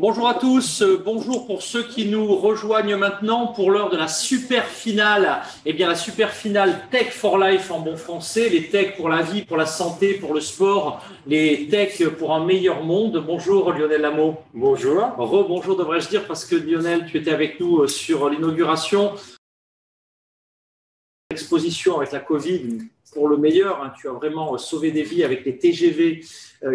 Bonjour à tous, bonjour pour ceux qui nous rejoignent maintenant pour l'heure de la super finale. Eh bien, la super finale Tech for Life en bon français, les tech pour la vie, pour la santé, pour le sport, les tech pour un meilleur monde. Bonjour Lionel Lameau. Bonjour. Rebonjour devrais-je dire parce que Lionel, tu étais avec nous sur l'inauguration. Exposition avec la Covid pour le meilleur. Tu as vraiment sauvé des vies avec les TGV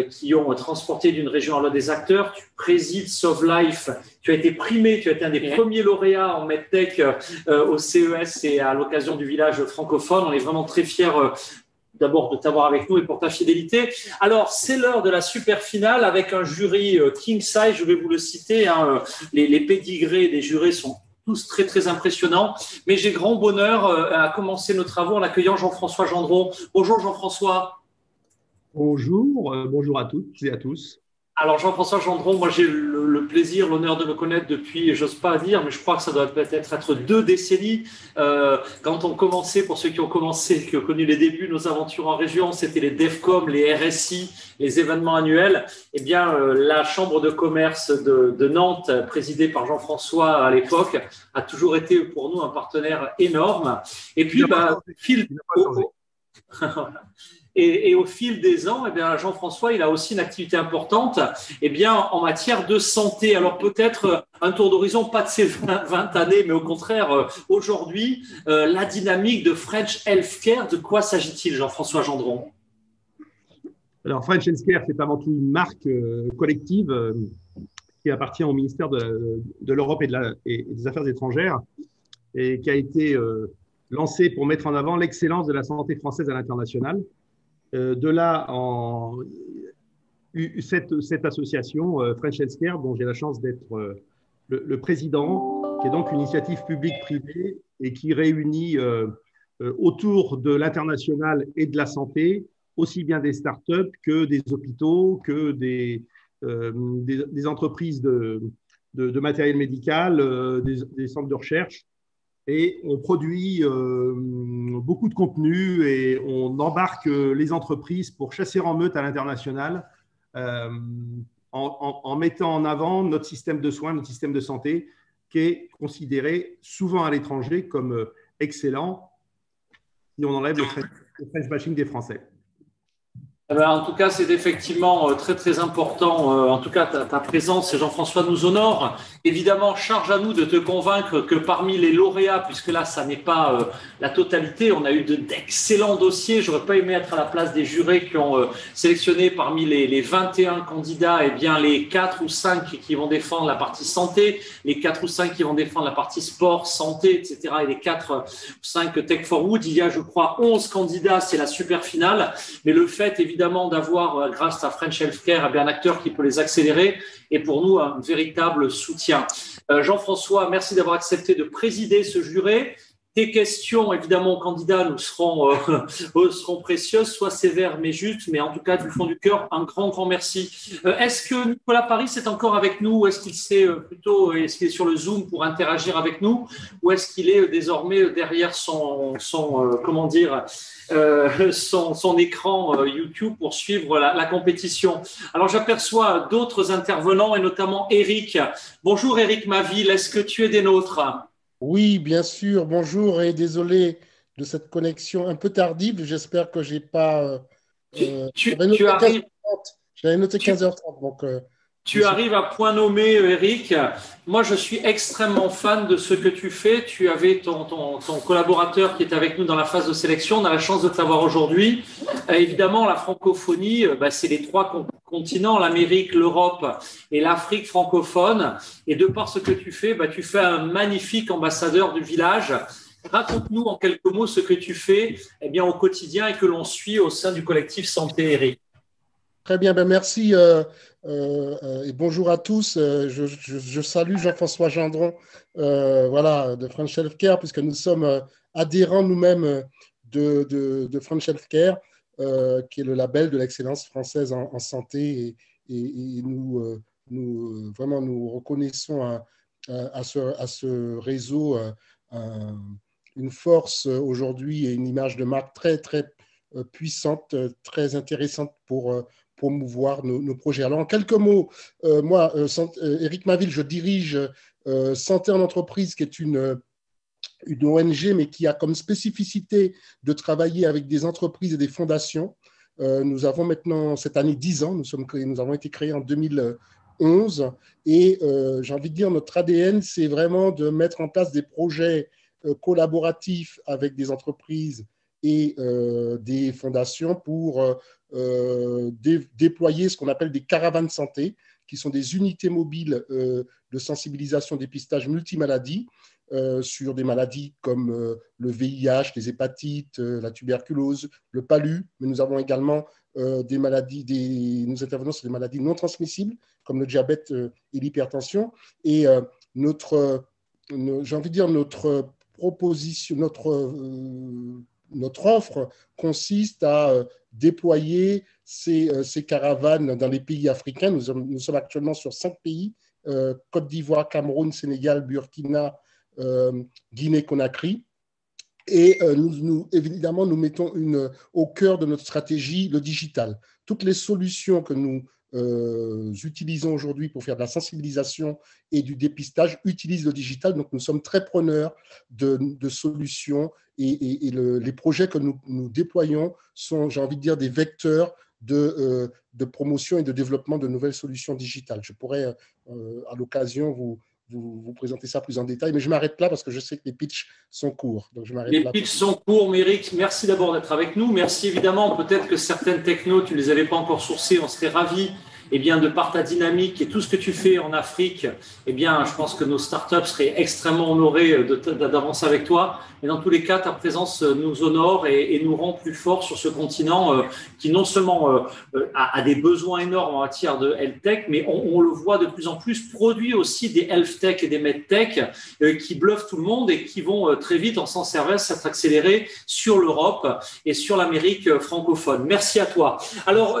qui ont transporté d'une région à l'autre des acteurs. Tu présides Sauve Life. Tu as été primé, tu as été un des premiers lauréats en MedTech au CES et à l'occasion du village francophone. On est vraiment très fiers d'abord de t'avoir avec nous et pour ta fidélité. Alors, c'est l'heure de la super finale avec un jury king size. Je vais vous le citer. Les pédigrés des jurés sont tous très, très impressionnants. Mais j'ai grand bonheur à commencer nos travaux en accueillant Jean-François Gendron. Bonjour Jean-François. Bonjour, bonjour à toutes et à tous. Alors Jean-François Gendron, moi j'ai le plaisir, l'honneur de le connaître depuis, j'ose pas dire, mais je crois que ça doit peut-être être 2 décennies. Quand on commençait, pour ceux qui ont commencé, qui ont connu les débuts, nos aventures en région, c'était les DEFCOM, les RSI, les événements annuels. Eh bien, la Chambre de commerce de Nantes, présidée par Jean-François à l'époque, a toujours été pour nous un partenaire énorme. Et puis, Et au fil des ans, eh bien, Jean-François, il a aussi une activité importante eh bien, en matière de santé. Alors peut-être un tour d'horizon, pas de ces 20 années, mais au contraire, aujourd'hui, la dynamique de French Healthcare, de quoi s'agit-il, Jean-François Gendron? Alors, French Healthcare, c'est avant tout une marque collective qui appartient au ministère de l'Europe et des Affaires étrangères et qui a été lancée pour mettre en avant l'excellence de la santé française à l'international. De là, cette association, French Healthcare, dont j'ai la chance d'être le président, qui est donc une initiative publique-privée et qui réunit autour de l'international et de la santé, aussi bien des startups que des hôpitaux, que des entreprises de matériel médical, des centres de recherche. Et on produit beaucoup de contenu et on embarque les entreprises pour chasser en meute à l'international en mettant en avant notre système de soins, notre système de santé qui est considéré souvent à l'étranger comme excellent si on enlève le French bashing des Français. En tout cas, c'est effectivement très, très important. En tout cas, ta présence, Jean-François, nous honore. Évidemment, charge à nous de te convaincre que parmi les lauréats, puisque là, ça n'est pas la totalité, on a eu d'excellents dossiers. J'aurais pas aimé être à la place des jurés qui ont sélectionné parmi les 21 candidats, eh bien, les 4 ou 5 qui vont défendre la partie santé, les 4 ou 5 qui vont défendre la partie sport, santé, etc. et les 4 ou 5 Tech for Wood. Il y a, je crois, 11 candidats. C'est la super finale. Mais le fait, évidemment, d'avoir, grâce à French Healthcare, un acteur qui peut les accélérer et pour nous un véritable soutien. Jean-François, merci d'avoir accepté de présider ce jury. Tes questions, évidemment, aux candidats nous seront précieuses, soit sévères mais justes, mais en tout cas, du fond du cœur, un grand, grand merci. Est-ce que Nicolas Paris est encore avec nous ou est-ce qu'il est sur le Zoom pour interagir avec nous ou est-ce qu'il est désormais derrière son écran YouTube pour suivre la compétition? Alors, j'aperçois d'autres intervenants et notamment Eric. Bonjour Eric Maville, est-ce que tu es des nôtres? Oui, bien sûr. Bonjour et désolé de cette connexion un peu tardive. J'espère que j'ai pas. Tu arrives. J'avais noté 15h30. Donc, tu arrives à point nommé, Eric. Moi, je suis extrêmement fan de ce que tu fais. Tu avais ton collaborateur qui est avec nous dans la phase de sélection. On a la chance de t'avoir aujourd'hui. Évidemment, la francophonie, c'est les 3 continents, l'Amérique, l'Europe et l'Afrique francophone. Et de par ce que tu fais, tu fais un magnifique ambassadeur du village. Raconte-nous en quelques mots ce que tu fais au quotidien et que l'on suit au sein du collectif Santé, Eric. Très bien, merci et bonjour à tous. Je salue Jean-François Gendron de French Healthcare puisque nous sommes adhérents nous-mêmes de French Healthcare qui est le label de l'excellence française en santé et nous reconnaissons à ce réseau une force aujourd'hui et une image de marque très, très puissante, très intéressante pour promouvoir nos projets. Alors, en quelques mots, moi, Éric Maville, je dirige Santé en entreprise, qui est une ONG, mais qui a comme spécificité de travailler avec des entreprises et des fondations. Nous avons maintenant, cette année, 10 ans. Nous avons été créés en 2011. Et j'ai envie de dire, notre ADN, c'est vraiment de mettre en place des projets collaboratifs avec des entreprises et des fondations pour déployer ce qu'on appelle des caravanes santé, qui sont des unités mobiles de sensibilisation, dépistage multimaladies, sur des maladies comme le VIH, les hépatites, la tuberculose, le palu, mais nous avons également des maladies, nous intervenons sur des maladies non transmissibles comme le diabète et l'hypertension. Et j'ai envie de dire, notre proposition, notre offre consiste à déployer ces caravanes dans les pays africains. Nous sommes actuellement sur 5 pays, Côte d'Ivoire, Cameroun, Sénégal, Burkina, Guinée-Conakry. Et évidemment, nous mettons au cœur de notre stratégie le digital. Toutes les solutions que nous utilisons aujourd'hui pour faire de la sensibilisation et du dépistage utilisent le digital. Donc, nous sommes très preneurs de solutions et les projets que nous déployons sont, j'ai envie de dire, des vecteurs de promotion et de développement de nouvelles solutions digitales. Je pourrais, à l'occasion, vous présenter ça plus en détail, mais je m'arrête là parce que je sais que les pitchs sont courts. Donc je les pitchs sont courts, mais Éric, merci d'abord d'être avec nous. Merci évidemment, peut-être que certaines technos, tu ne les avais pas encore sourcées, on serait ravis de par ta dynamique et tout ce que tu fais en Afrique. Je pense que nos startups seraient extrêmement honorées d'avancer avec toi. Mais dans tous les cas, ta présence nous honore et nous rend plus forts sur ce continent qui non seulement a des besoins énormes en matière de health tech, mais on le voit de plus en plus, produit aussi des health tech et des med tech qui bluffent tout le monde et qui vont très vite en s'en servir, s'être accélérés sur l'Europe et sur l'Amérique francophone. Merci à toi. Alors,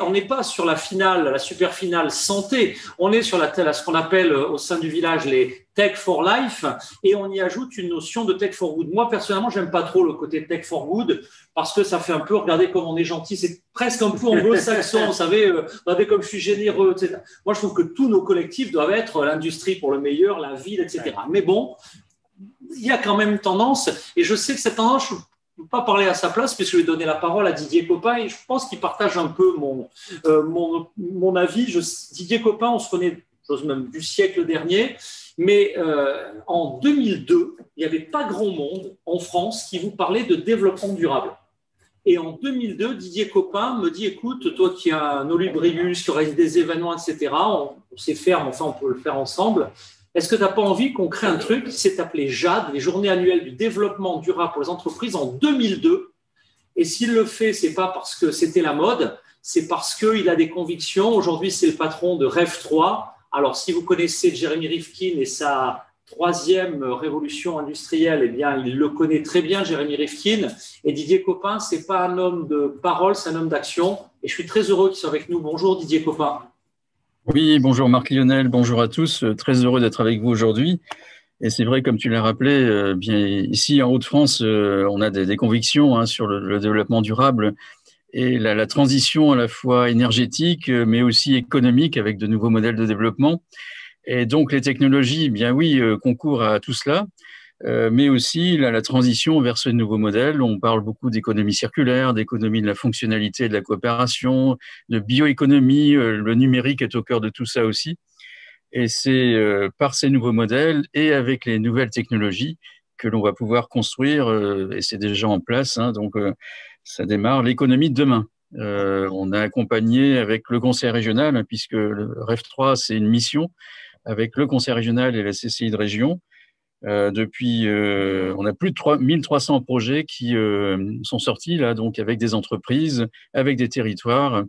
on n'est pas sur la finale, la super finale santé, on est sur ce qu'on appelle au sein du village les Tech for Life, et on y ajoute une notion de Tech for Good. Moi, personnellement, j'aime pas trop le côté Tech for Good, parce que ça fait un peu, regardez comme on est gentil, c'est presque un peu anglo-saxon, vous savez, regardez comme je suis généreux, etc. Moi, je trouve que tous nos collectifs doivent être l'industrie pour le meilleur, la ville, etc. Mais bon, il y a quand même une tendance, et je sais que cette tendance, je ne peux pas parler à sa place, puisque je vais donner la parole à Didier Copin, et je pense qu'il partage un peu mon avis. Didier Copin, on se connaît, j'ose même, du siècle dernier, mais en 2002, il n'y avait pas grand monde en France qui vous parlait de développement durable. Et en 2002, Didier Copin me dit, écoute, toi qui as un Olubrius, qui organise des événements, etc., on sait faire, mais enfin, on peut le faire ensemble. Est-ce que tu n'as pas envie qu'on crée un truc qui s'est appelé JAD, les Journées annuelles du développement durable pour les entreprises, en 2002? Et s'il le fait, ce n'est pas parce que c'était la mode, c'est parce qu'il a des convictions. Aujourd'hui, c'est le patron de Rev3. Alors, si vous connaissez Jeremy Rifkin et sa 3e révolution industrielle, eh bien, il le connaît très bien, Jeremy Rifkin. Et Didier Copin, ce n'est pas un homme de parole, c'est un homme d'action. Et je suis très heureux qu'il soit avec nous. Bonjour Didier Copin. Oui, bonjour Marc-Lionel, bonjour à tous. Très heureux d'être avec vous aujourd'hui. Et c'est vrai, comme tu l'as rappelé, bien ici en Hauts-de-France, on a des convictions sur le développement durable et la transition à la fois énergétique, mais aussi économique avec de nouveaux modèles de développement. Et donc les technologies, bien oui, concourent à tout cela, mais aussi la transition vers ce nouveau modèle. On parle beaucoup d'économie circulaire, d'économie de la fonctionnalité et de la coopération, de bioéconomie. Le numérique est au cœur de tout ça aussi. Et c'est par ces nouveaux modèles et avec les nouvelles technologies que l'on va pouvoir construire, et c'est déjà en place, donc ça démarre, l'économie de demain. On a accompagné avec le conseil régional, puisque le REF3, c'est une mission, avec le conseil régional et la CCI de région. Depuis, on a plus de 1300 projets qui sont sortis, là, donc avec des entreprises, avec des territoires.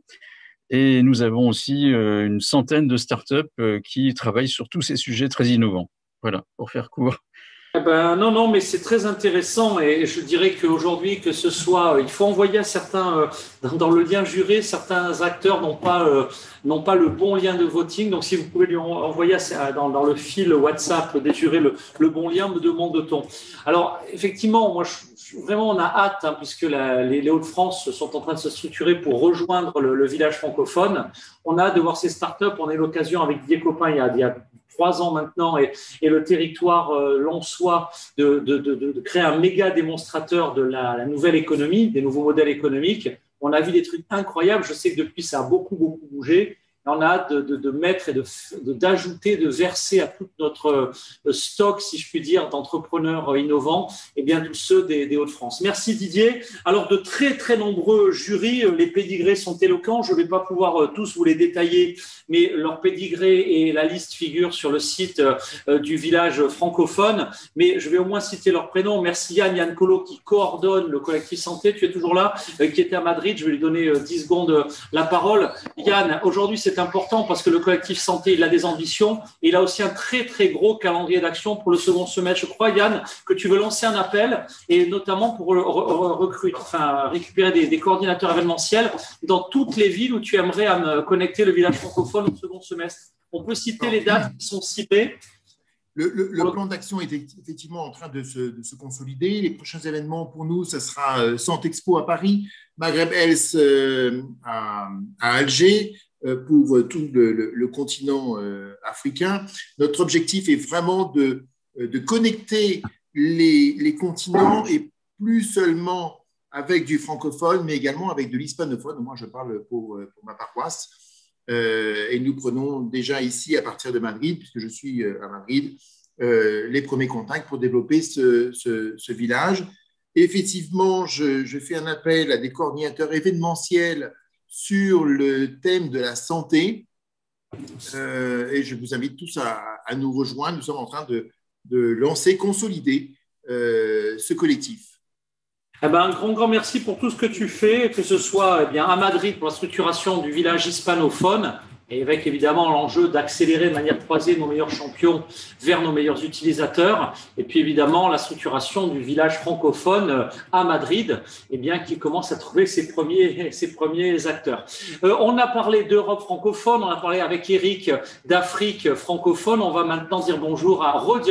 Et nous avons aussi une centaine de startups qui travaillent sur tous ces sujets très innovants. Voilà, pour faire court. Eh ben, non, non, mais c'est très intéressant et je dirais qu'aujourd'hui, que ce soit, il faut envoyer à certains, dans le lien juré, certains acteurs n'ont pas le bon lien de voting. Donc, si vous pouvez lui envoyer dans le fil WhatsApp des jurés le bon lien, me demande-t-on. Alors, effectivement, moi, vraiment, on a hâte, hein, puisque les Hauts-de-France sont en train de se structurer pour rejoindre le village francophone. On a hâte de voir ces startups. On a eu l'occasion avec Didier Copin il y a 3 ans maintenant et le territoire lensois de créer un méga démonstrateur de la nouvelle économie, des nouveaux modèles économiques. On a vu des trucs incroyables. Je sais que depuis, ça a beaucoup, beaucoup bougé. On a hâte de mettre et d'ajouter, de verser à tout notre stock, si je puis dire, d'entrepreneurs innovants, et bien tous ceux des Hauts-de-France. Merci Didier. Alors, de très, très nombreux jurys, les pédigrés sont éloquents. Je ne vais pas pouvoir tous vous les détailler, mais leur pédigré et la liste figurent sur le site du village francophone. Mais je vais au moins citer leurs prénoms. Merci Yann Collot qui coordonne le collectif santé. Tu es toujours là, qui était à Madrid. Je vais lui donner 10 secondes la parole. Yann, aujourd'hui, c'est important parce que le collectif santé, il a des ambitions et il a aussi un très, très gros calendrier d'action pour le second semestre. Je crois, Yann, que tu veux lancer un appel et notamment pour récupérer des coordinateurs événementiels dans toutes les villes où tu aimerais connecter le village francophone au second semestre. On peut citer les dates qui sont citées. Le plan d'action est effectivement en train de se consolider. Les prochains événements pour nous, ce sera Santexpo à Paris, Maghreb Health à Alger, pour tout le continent africain. Notre objectif est vraiment de connecter les continents et plus seulement avec du francophone, mais également avec de l'hispanophone. Moi, je parle pour ma paroisse. Et nous prenons déjà ici, à partir de Madrid, puisque je suis à Madrid, les premiers contacts pour développer ce village. Et effectivement, je fais un appel à des coordinateurs événementiels sur le thème de la santé et je vous invite tous à nous rejoindre. Nous sommes en train de lancer, consolider ce collectif. Eh ben, un grand merci pour tout ce que tu fais, que ce soit à Madrid pour la structuration du village hispanophone, et avec évidemment l'enjeu d'accélérer de manière croisée nos meilleurs champions vers nos meilleurs utilisateurs, et puis évidemment la structuration du village francophone à Madrid, qui commence à trouver ses premiers acteurs. On a parlé d'Europe francophone, on a parlé avec Eric d'Afrique francophone. On va maintenant redire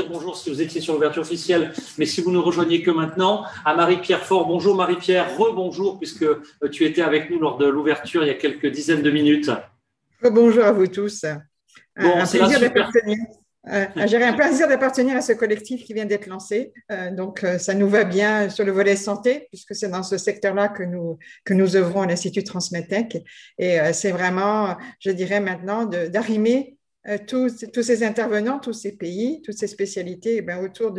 bonjour si vous étiez sur l'ouverture officielle, mais si vous ne rejoignez que maintenant, à Marie-Pierre Faure. Bonjour Marie-Pierre, rebonjour puisque tu étais avec nous lors de l'ouverture il y a quelques dizaines de minutes. Bonjour à vous tous. Bon, un plaisir d'appartenir à ce collectif qui vient d'être lancé. Donc, ça nous va bien sur le volet santé, puisque c'est dans ce secteur-là que nous œuvrons à l'Institut Transmedtech. Et c'est vraiment, je dirais maintenant, d'arrimer tous ces intervenants, tous ces pays, toutes ces spécialités autour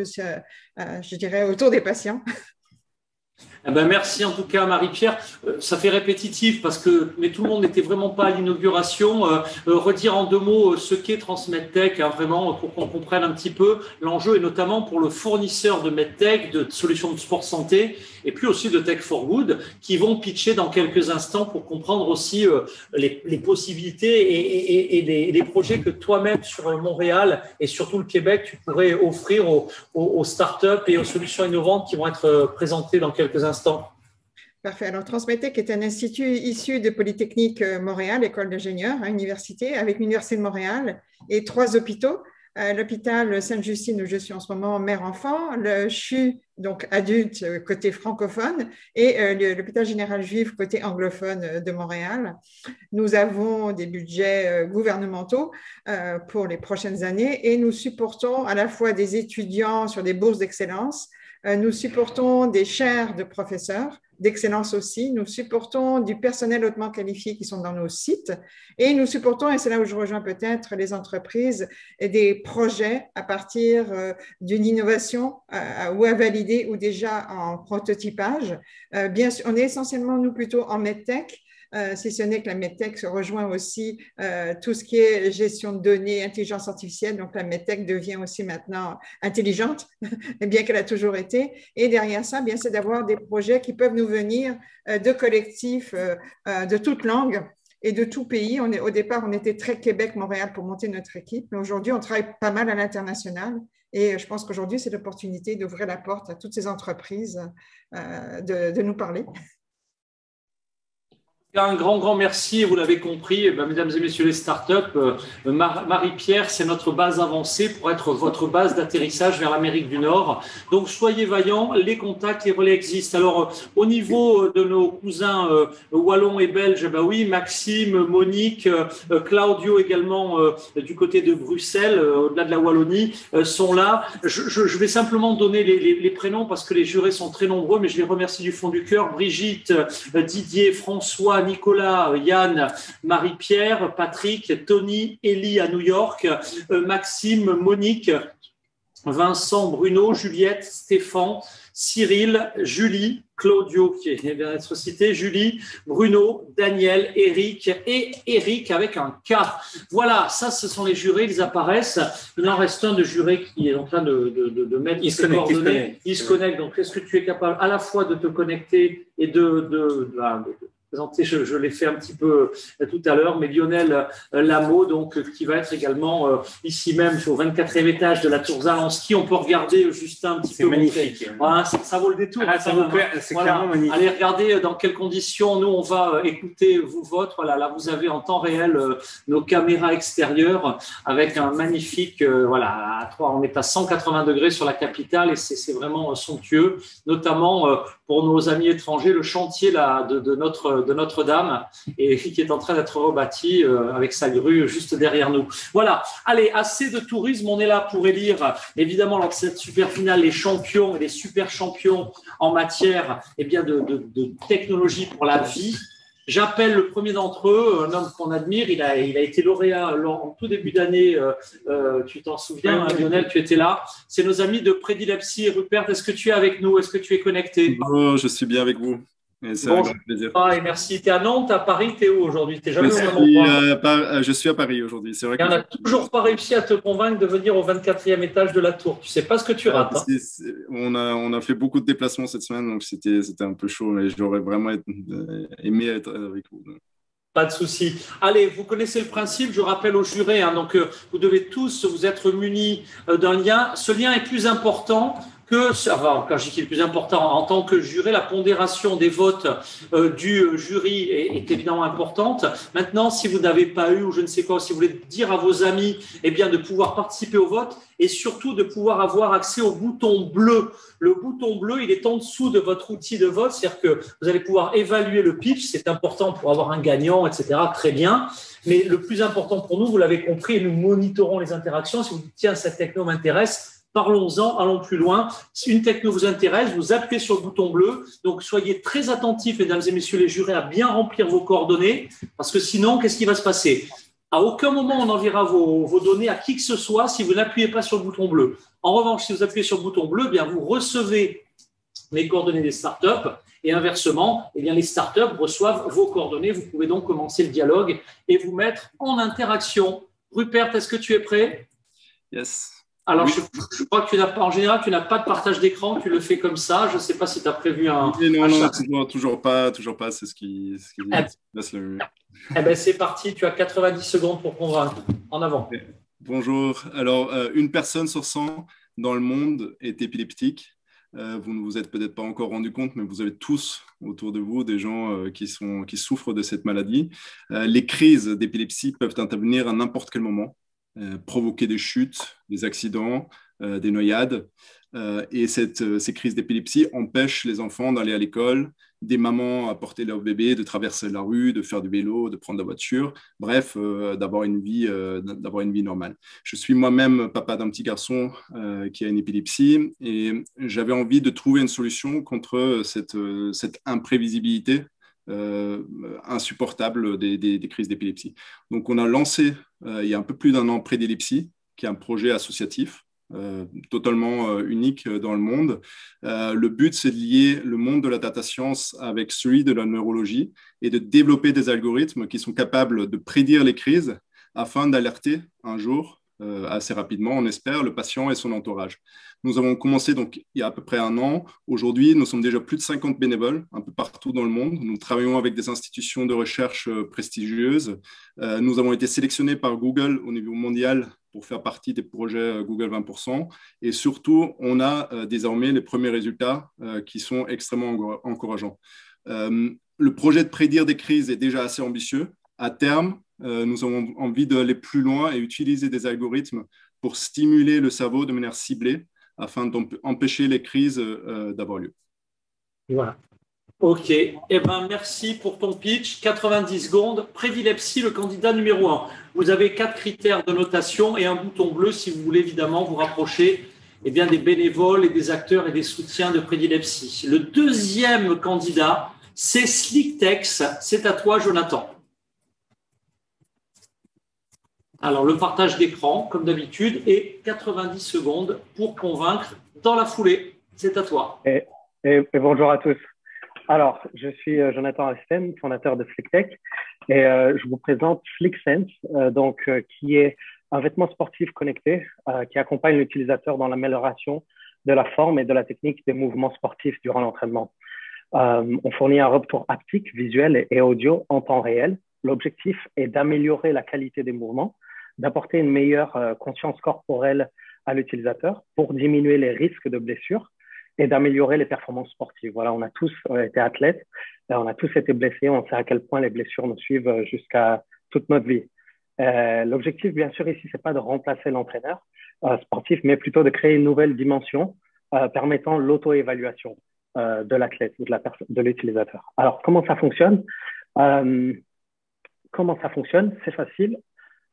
autour des patients. Merci en tout cas Marie-Pierre. Ça fait répétitif mais tout le monde n'était vraiment pas à l'inauguration. Redire en 2 mots ce qu'est Transmedtech, vraiment pour qu'on comprenne un petit peu l'enjeu et notamment pour le fournisseur de medtech, de solutions de sport santé et puis aussi de Tech for Good qui vont pitcher dans quelques instants pour comprendre aussi les possibilités et les projets que toi-même sur Montréal et surtout le Québec tu pourrais offrir aux startups et aux solutions innovantes qui vont être présentées dans quelques instants. Parfait. Alors, Transmedtech est un institut issu de Polytechnique Montréal, école d'ingénieurs, université, avec l'Université de Montréal et 3 hôpitaux. L'hôpital Sainte-Justine où je suis en ce moment mère-enfant, le CHU, donc adulte côté francophone, et l'hôpital général juif côté anglophone de Montréal. Nous avons des budgets gouvernementaux pour les prochaines années et nous supportons à la fois des étudiants sur des bourses d'excellence. Nous supportons des chaires de professeurs d'excellence aussi. Nous supportons du personnel hautement qualifié qui sont dans nos sites et nous supportons, et c'est là où je rejoins peut-être les entreprises, des projets à partir d'une innovation ou à valider ou déjà en prototypage. Bien sûr, on est essentiellement, nous, plutôt en medtech. Si ce n'est que la medtech se rejoint aussi tout ce qui est gestion de données, intelligence artificielle. Donc, la medtech devient aussi maintenant intelligente, bien qu'elle a toujours été. Et derrière ça, c'est d'avoir des projets qui peuvent nous venir de collectifs de toutes langues et de tout pays. Au départ, on était très Québec-Montréal pour monter notre équipe, mais aujourd'hui, on travaille pas mal à l'international. Et je pense qu'aujourd'hui, c'est l'opportunité d'ouvrir la porte à toutes ces entreprises de nous parler. Un grand merci, et vous l'avez compris, mesdames et messieurs les startups, Marie-Pierre, c'est notre base avancée pour être votre base d'atterrissage vers l'Amérique du Nord. Donc, soyez vaillants, les contacts, les relais existent. Alors, au niveau de nos cousins wallons et belges, oui, Maxime, Monique, Claudio également du côté de Bruxelles, au-delà de la Wallonie, sont là. Je vais simplement donner les prénoms parce que les jurés sont très nombreux, mais je les remercie du fond du cœur. Brigitte, Didier, François, Nicolas, Yann, Marie-Pierre, Patrick, Tony, Élie à New York, Maxime, Monique, Vincent, Bruno, Juliette, Stéphane, Cyril, Julie, Claudio, qui vient d'être cité, Julie, Bruno, Daniel, Eric et Eric avec un K. Voilà, ça, ce sont les jurés, ils apparaissent. Il en reste un de juré qui est en train de mettre ses coordonnées. Il se connecte. Donc, est-ce que tu es capable à la fois de te connecter et de présenter, je l'ai fait un petit peu tout à l'heure, mais Lionel Lameau, donc, qui va être également ici même au 24e étage de la Tour Zalanski. On peut regarder Justin un petit peu. C'est magnifique. Voilà, ça vaut le détour. C'est clairement magnifique. Allez regarder dans quelles conditions nous on va écouter vous votre. Voilà, là vous avez en temps réel nos caméras extérieures avec un magnifique on est à 180 degrés sur la capitale et c'est vraiment somptueux, notamment pour nos amis étrangers, le chantier là de Notre-Dame et qui est en train d'être rebâti avec sa grue juste derrière nous. Voilà, allez, assez de tourisme, on est là pour élire évidemment lors de cette super finale les champions et les super champions en matière de technologie pour la vie. J'appelle le premier d'entre eux, un homme qu'on admire, il a été lauréat en tout début d'année, tu t'en souviens, Lionel, tu étais là. C'est nos amis de Prédilepsie. Rupert, est-ce que tu es avec nous? Est-ce que tu es connecté? Bonjour, je suis bien avec vous. Et c'est un grand plaisir. Et merci. Tu es à Nantes, à Paris, tu es où aujourd'hui? Tu jamais je suis à Paris aujourd'hui. C'est vrai on n'a toujours pas réussi à te convaincre de venir au 24e étage de la tour. Tu ne sais pas ce que tu rates. On a fait beaucoup de déplacements cette semaine, donc c'était un peu chaud, mais j'aurais vraiment aimé être avec vous. Pas de souci. Allez, vous connaissez le principe, je rappelle aux jurés, donc vous devez tous vous être munis d'un lien. Ce lien est plus important quand je dis qu'il est plus important, en tant que juré, la pondération des votes du jury est évidemment importante. Maintenant, si vous n'avez pas eu ou je ne sais quoi, si vous voulez dire à vos amis de pouvoir participer au vote et surtout de pouvoir avoir accès au bouton bleu. Le bouton bleu, il est en dessous de votre outil de vote, c'est-à-dire que vous allez pouvoir évaluer le pitch, c'est important pour avoir un gagnant, etc. Très bien. Mais le plus important pour nous, vous l'avez compris, et nous monitorons les interactions. Si vous dites, tiens, cette techno m'intéresse, parlons-en, allons plus loin. Si une techno vous intéresse, vous appuyez sur le bouton bleu. Donc, soyez très attentifs, mesdames et messieurs les jurés, à bien remplir vos coordonnées, parce que sinon, qu'est-ce qui va se passer? À aucun moment, on n'enverra vos données à qui que ce soit si vous n'appuyez pas sur le bouton bleu. En revanche, si vous appuyez sur le bouton bleu, vous recevez les coordonnées des startups et inversement, les startups reçoivent vos coordonnées. Vous pouvez donc commencer le dialogue et vous mettre en interaction. Rupert, est-ce que tu es prêt? Yes. Alors, oui. Je crois que en général, tu n'as pas de partage d'écran, tu le fais comme ça. Je ne sais pas si tu as prévu un… Non, toujours pas. C'est ce qui laisse le… c'est parti, tu as 90 secondes pour convaincre. En avant. Okay. Bonjour. Alors, une personne sur 100 dans le monde est épileptique. Vous ne vous êtes peut-être pas encore rendu compte, mais vous avez tous autour de vous des gens qui souffrent de cette maladie. Les crises d'épilepsie peuvent intervenir à n'importe quel moment. Provoquer des chutes, des accidents, des noyades. Et ces crises d'épilepsie empêchent les enfants d'aller à l'école, des mamans à porter leur bébé, de traverser la rue, de faire du vélo, de prendre la voiture, bref, d'avoir une vie normale. Je suis moi-même papa d'un petit garçon qui a une épilepsie et j'avais envie de trouver une solution contre cette imprévisibilité insupportable des crises d'épilepsie. Donc, on a lancé, il y a un peu plus d'un an, Prédilepsie, qui est un projet associatif totalement unique dans le monde. Le but, c'est de lier le monde de la data science avec celui de la neurologie et de développer des algorithmes qui sont capables de prédire les crises afin d'alerter un jour assez rapidement, on espère, le patient et son entourage. Nous avons commencé donc il y a à peu près un an. Aujourd'hui, nous sommes déjà plus de 50 bénévoles un peu partout dans le monde. Nous travaillons avec des institutions de recherche prestigieuses. Nous avons été sélectionnés par Google au niveau mondial pour faire partie des projets Google 20%. Et surtout, on a désormais les premiers résultats qui sont extrêmement encourageants. Le projet de prédire des crises est déjà assez ambitieux. À terme, nous avons envie d'aller plus loin et utiliser des algorithmes pour stimuler le cerveau de manière ciblée afin d'empêcher les crises d'avoir lieu. Voilà. OK. Eh ben, merci pour ton pitch. 90 secondes. Prédilepsie, le candidat numéro 1. Vous avez 4 critères de notation et un bouton bleu si vous voulez évidemment vous rapprocher des bénévoles et des acteurs et des soutiens de Prédilepsie. Le deuxième candidat, c'est SlickTex. C'est à toi, Jonathan. Alors, le partage d'écran, comme d'habitude, et 90 secondes pour convaincre dans la foulée. C'est à toi. Et bonjour à tous. Alors, je suis Jonathan Asten, fondateur de SlickTech, et je vous présente SlickSense, qui est un vêtement sportif connecté qui accompagne l'utilisateur dans l'amélioration de la forme et de la technique des mouvements sportifs durant l'entraînement. On fournit un retour haptique, visuel et audio en temps réel. L'objectif est d'améliorer la qualité des mouvements, d'apporter une meilleure conscience corporelle à l'utilisateur pour diminuer les risques de blessures et d'améliorer les performances sportives. Voilà, on a tous été athlètes, on a tous été blessés, on sait à quel point les blessures nous suivent jusqu'à toute notre vie. L'objectif, bien sûr, ici, c'est pas de remplacer l'entraîneur sportif, mais plutôt de créer une nouvelle dimension permettant l'auto-évaluation de l'athlète ou de l'utilisateur. Alors, comment ça fonctionne? C'est facile.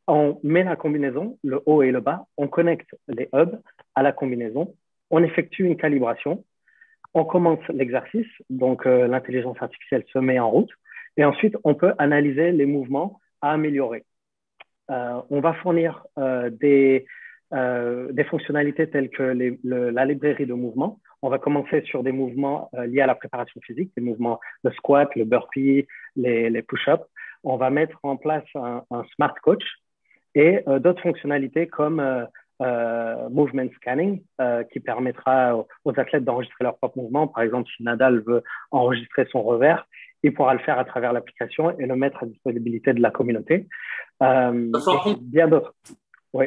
On met la combinaison, le haut et le bas, on connecte les hubs à la combinaison, on effectue une calibration, on commence l'exercice, donc l'intelligence artificielle se met en route, et ensuite on peut analyser les mouvements à améliorer. On va fournir des fonctionnalités telles que la librairie de mouvements. On va commencer sur des mouvements liés à la préparation physique, des mouvements de squat, le burpee, les push-ups. On va mettre en place un smart coach et d'autres fonctionnalités comme movement scanning qui permettra aux athlètes d'enregistrer leurs propres mouvements. Par exemple, si Nadal veut enregistrer son revers, il pourra le faire à travers l'application et le mettre à disponibilité de la communauté. Et bien d'autres. Oui,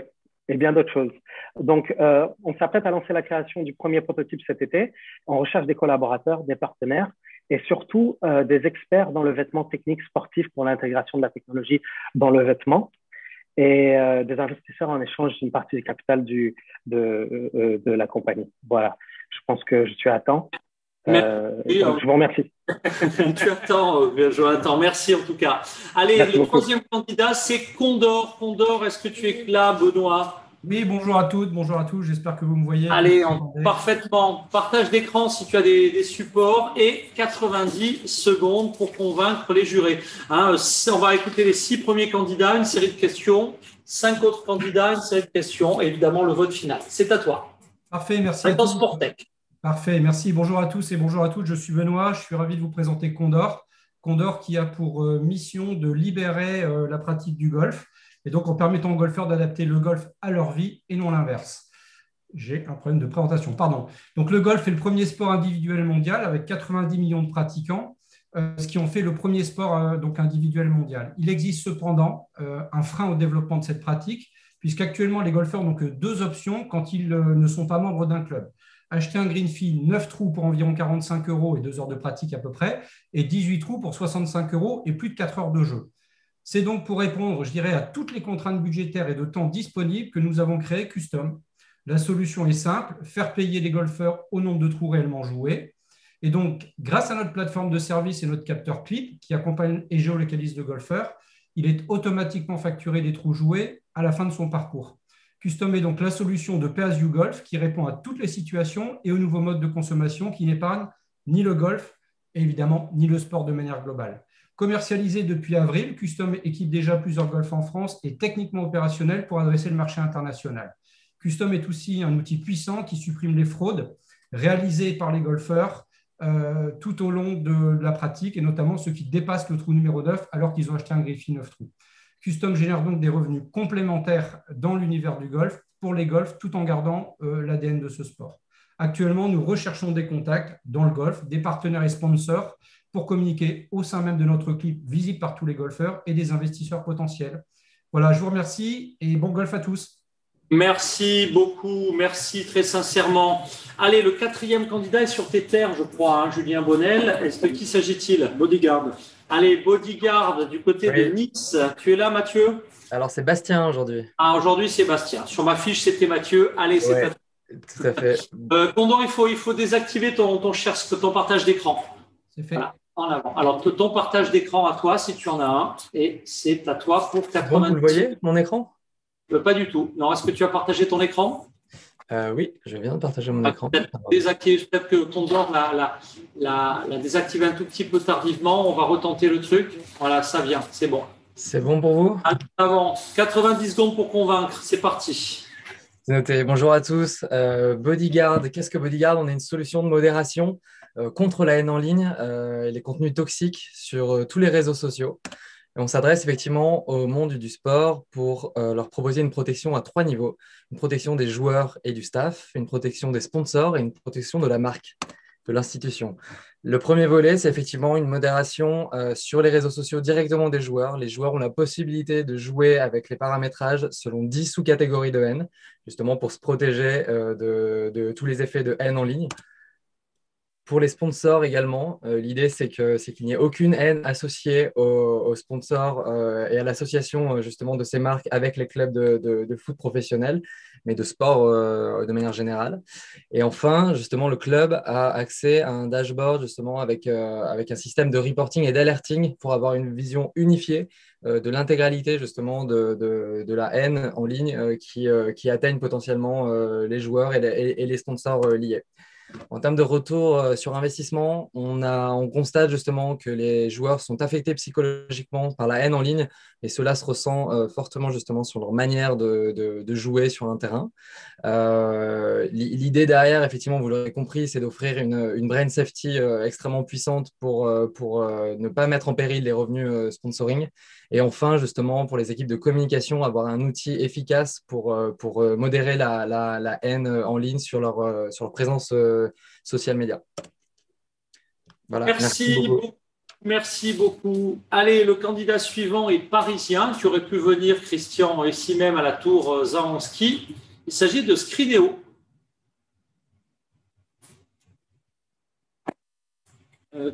et bien d'autres choses. Donc, on s'apprête à lancer la création du premier prototype cet été. On recherche des collaborateurs, des partenaires et surtout des experts dans le vêtement technique sportif pour l'intégration de la technologie dans le vêtement et des investisseurs en échange d'une partie du capital de la compagnie. Voilà, je pense que je suis à temps. Je vous remercie. Tu attends, Jonathan. Merci en tout cas. Allez, merci le beaucoup. Troisième candidat, c'est Condor. Condor, est-ce que tu es là, Benoît? Oui, bonjour à toutes, bonjour à tous. J'espère que vous me voyez. Allez, parfaitement. Partage d'écran si tu as des supports et 90 secondes pour convaincre les jurés. On va écouter les 6 premiers candidats, une série de questions, 5 autres candidats, une série de questions et évidemment le vote final. C'est à toi. Parfait, merci à tous. Sportec. Parfait, merci. Bonjour à tous et bonjour à toutes. Je suis Benoît, je suis ravi de vous présenter Condor. Condor qui a pour mission de libérer la pratique du golf et donc en permettant aux golfeurs d'adapter le golf à leur vie et non l'inverse. J'ai un problème de présentation, pardon. Donc le golf est le premier sport individuel mondial avec 90 millions de pratiquants, ce qui en fait le premier sport donc individuel mondial. Il existe cependant un frein au développement de cette pratique puisqu'actuellement les golfeurs n'ont que 2 options quand ils ne sont pas membres d'un club. Acheter un green fee 9 trous pour environ 45 € et 2 heures de pratique à peu près, et 18 trous pour 65 € et plus de 4 heures de jeu. C'est donc pour répondre, je dirais, à toutes les contraintes budgétaires et de temps disponibles que nous avons créé Custom. La solution est simple, faire payer les golfeurs au nombre de trous réellement joués. Et donc, grâce à notre plateforme de service et notre capteur clip qui accompagne et géolocalise le golfeur, il est automatiquement facturé des trous joués à la fin de son parcours. Custom est donc la solution de Pay-as-you Golf qui répond à toutes les situations et aux nouveaux modes de consommation qui n'épargnent ni le golf et évidemment ni le sport de manière globale. Commercialisé depuis avril, Custom équipe déjà plusieurs golfs en France et techniquement opérationnel pour adresser le marché international. Custom est aussi un outil puissant qui supprime les fraudes réalisées par les golfeurs tout au long de la pratique et notamment ceux qui dépassent le trou numéro 9 alors qu'ils ont acheté un green fee 9 trous. Custom génère donc des revenus complémentaires dans l'univers du golf pour les golfs tout en gardant l'ADN de ce sport. Actuellement, nous recherchons des contacts dans le golf, des partenaires et sponsors pour communiquer au sein même de notre équipe visible par tous les golfeurs et des investisseurs potentiels. Voilà, je vous remercie et bon golf à tous. Merci beaucoup, merci très sincèrement. Allez, le 4e candidat est sur tes terres, je crois, hein, Julien Bonnel. De qui s'agit-il? Bodyguard. Allez, Bodyguard, du côté de Nice. Tu es là, Mathieu? Alors, c'est Bastien aujourd'hui. Ah, aujourd'hui, c'est Bastien. Sur ma fiche, c'était Mathieu. Allez, c'est à toi. Tout à fait. Condor, il faut désactiver ton partage d'écran. C'est fait. Voilà, en avant. Alors, ton partage d'écran à toi, si tu en as un, et c'est à toi pour 90. Bon, vous le voyez, mon écran? Pas du tout. Non, est-ce que tu as partagé ton écran? Oui, je viens de partager mon écran. Peut-être que Condor l'a désactivé un tout petit peu tardivement. On va retenter le truc. Voilà, ça vient. C'est bon. C'est bon pour vous? Avant, 90 secondes pour convaincre. C'est parti. C'est noté. Bonjour à tous. Bodyguard, qu'est-ce que Bodyguard? On est une solution de modération contre la haine en ligne et les contenus toxiques sur tous les réseaux sociaux. Et on s'adresse effectivement au monde du sport pour leur proposer une protection à 3 niveaux. Une protection des joueurs et du staff, une protection des sponsors et une protection de la marque, de l'institution. Le premier volet, c'est effectivement une modération sur les réseaux sociaux directement des joueurs. Les joueurs ont la possibilité de jouer avec les paramétrages selon 10 sous-catégories de haine, justement pour se protéger de tous les effets de haine en ligne. Pour les sponsors également, l'idée c'est qu'il n'y ait aucune haine associée aux sponsors et à l'association justement de ces marques avec les clubs de foot professionnels, mais de sport de manière générale. Et enfin, justement, le club a accès à un dashboard justement avec un système de reporting et d'alerting pour avoir une vision unifiée de l'intégralité justement de la haine en ligne qui atteignent potentiellement les joueurs et les sponsors liés. En termes de retour sur investissement, on constate justement que les joueurs sont affectés psychologiquement par la haine en ligne et cela se ressent fortement justement sur leur manière de jouer sur un terrain. L'idée derrière, effectivement, vous l'aurez compris, c'est d'offrir une brain safety extrêmement puissante pour ne pas mettre en péril les revenus sponsoring. Et enfin, justement, pour les équipes de communication, avoir un outil efficace pour modérer la haine en ligne sur leur présence social media. Voilà, merci beaucoup. Allez, le candidat suivant est parisien, qui aurait pu venir, Christian, ici même à la tour Zahanski. Il s'agit de Screenéo.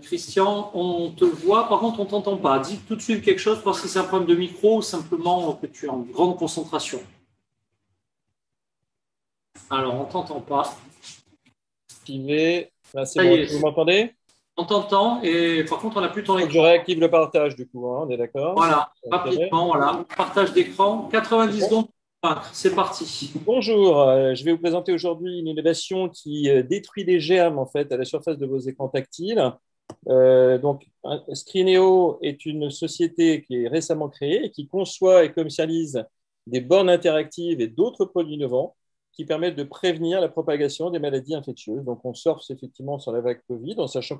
Christian, on te voit, par contre on ne t'entend pas. Dis tout de suite quelque chose parce que c'est un problème de micro ou simplement que tu es en grande concentration. Alors, on ne t'entend pas. Là, c'est bon. Vous m'entendez? On t'entend et par contre on n'a plus ton écran. Je réactive le partage du coup, hein, on est d'accord? Voilà, rapidement, voilà. Partage d'écran, 90 secondes. C'est parti. Bonjour, je vais vous présenter aujourd'hui une innovation qui détruit des germes en fait à la surface de vos écrans tactiles. Donc, Screenéo est une société qui est récemment créée et qui conçoit et commercialise des bornes interactives et d'autres produits innovants qui permettent de prévenir la propagation des maladies infectieuses. Donc, on surfe effectivement sur la vague Covid, en sachant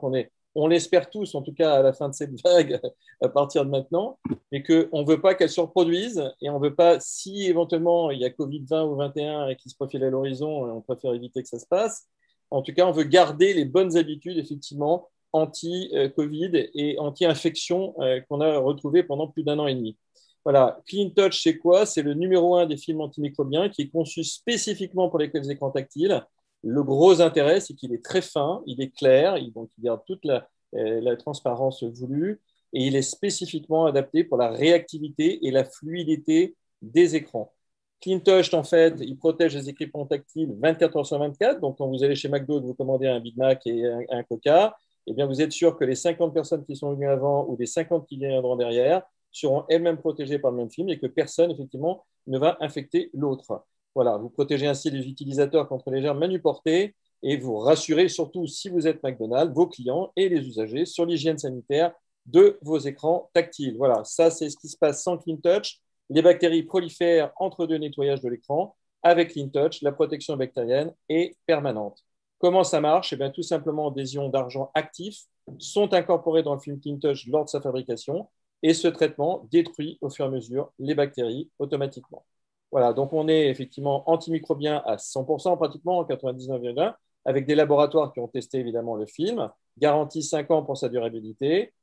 on l'espère tous, en tout cas à la fin de cette vague, à partir de maintenant, mais qu'on ne veut pas qu'elle se reproduise et on ne veut pas, si éventuellement il y a Covid-20 ou 21 et qui se profile à l'horizon, on préfère éviter que ça se passe. En tout cas, on veut garder les bonnes habitudes, effectivement, anti-Covid et anti-infection qu'on a retrouvées pendant plus d'1 an et demi. Voilà, Clean Touch, c'est quoi? C'est le numéro 1 des films antimicrobiens qui est conçu spécifiquement pour les écrans tactiles. Le gros intérêt, c'est qu'il est très fin, il est clair, donc il garde toute la transparence voulue et il est spécifiquement adapté pour la réactivité et la fluidité des écrans. Clean Touch, en fait, il protège les écrans tactiles 24 heures sur 24. Donc, quand vous allez chez McDo, vous commandez un Big Mac et un Coca, eh bien, vous êtes sûr que les 50 personnes qui sont venues avant ou les 50 qui viendront derrière seront elles-mêmes protégées par le même film et que personne, effectivement, ne va infecter l'autre. Voilà, vous protégez ainsi les utilisateurs contre les germes manuportés et vous rassurez surtout, si vous êtes McDonald's, vos clients et les usagers sur l'hygiène sanitaire de vos écrans tactiles. Voilà, ça, c'est ce qui se passe sans Clean Touch. Les bactéries prolifèrent entre deux nettoyages de l'écran. Avec Clean Touch, la protection bactérienne est permanente. Comment ça marche? Eh bien, tout simplement, des ions d'argent actifs sont incorporés dans le film Clean Touch lors de sa fabrication et ce traitement détruit au fur et à mesure les bactéries automatiquement. Voilà, donc on est effectivement antimicrobien à 100%, pratiquement, en 99,1%, avec des laboratoires qui ont testé évidemment le film, garantie 5 ans pour sa durabilité.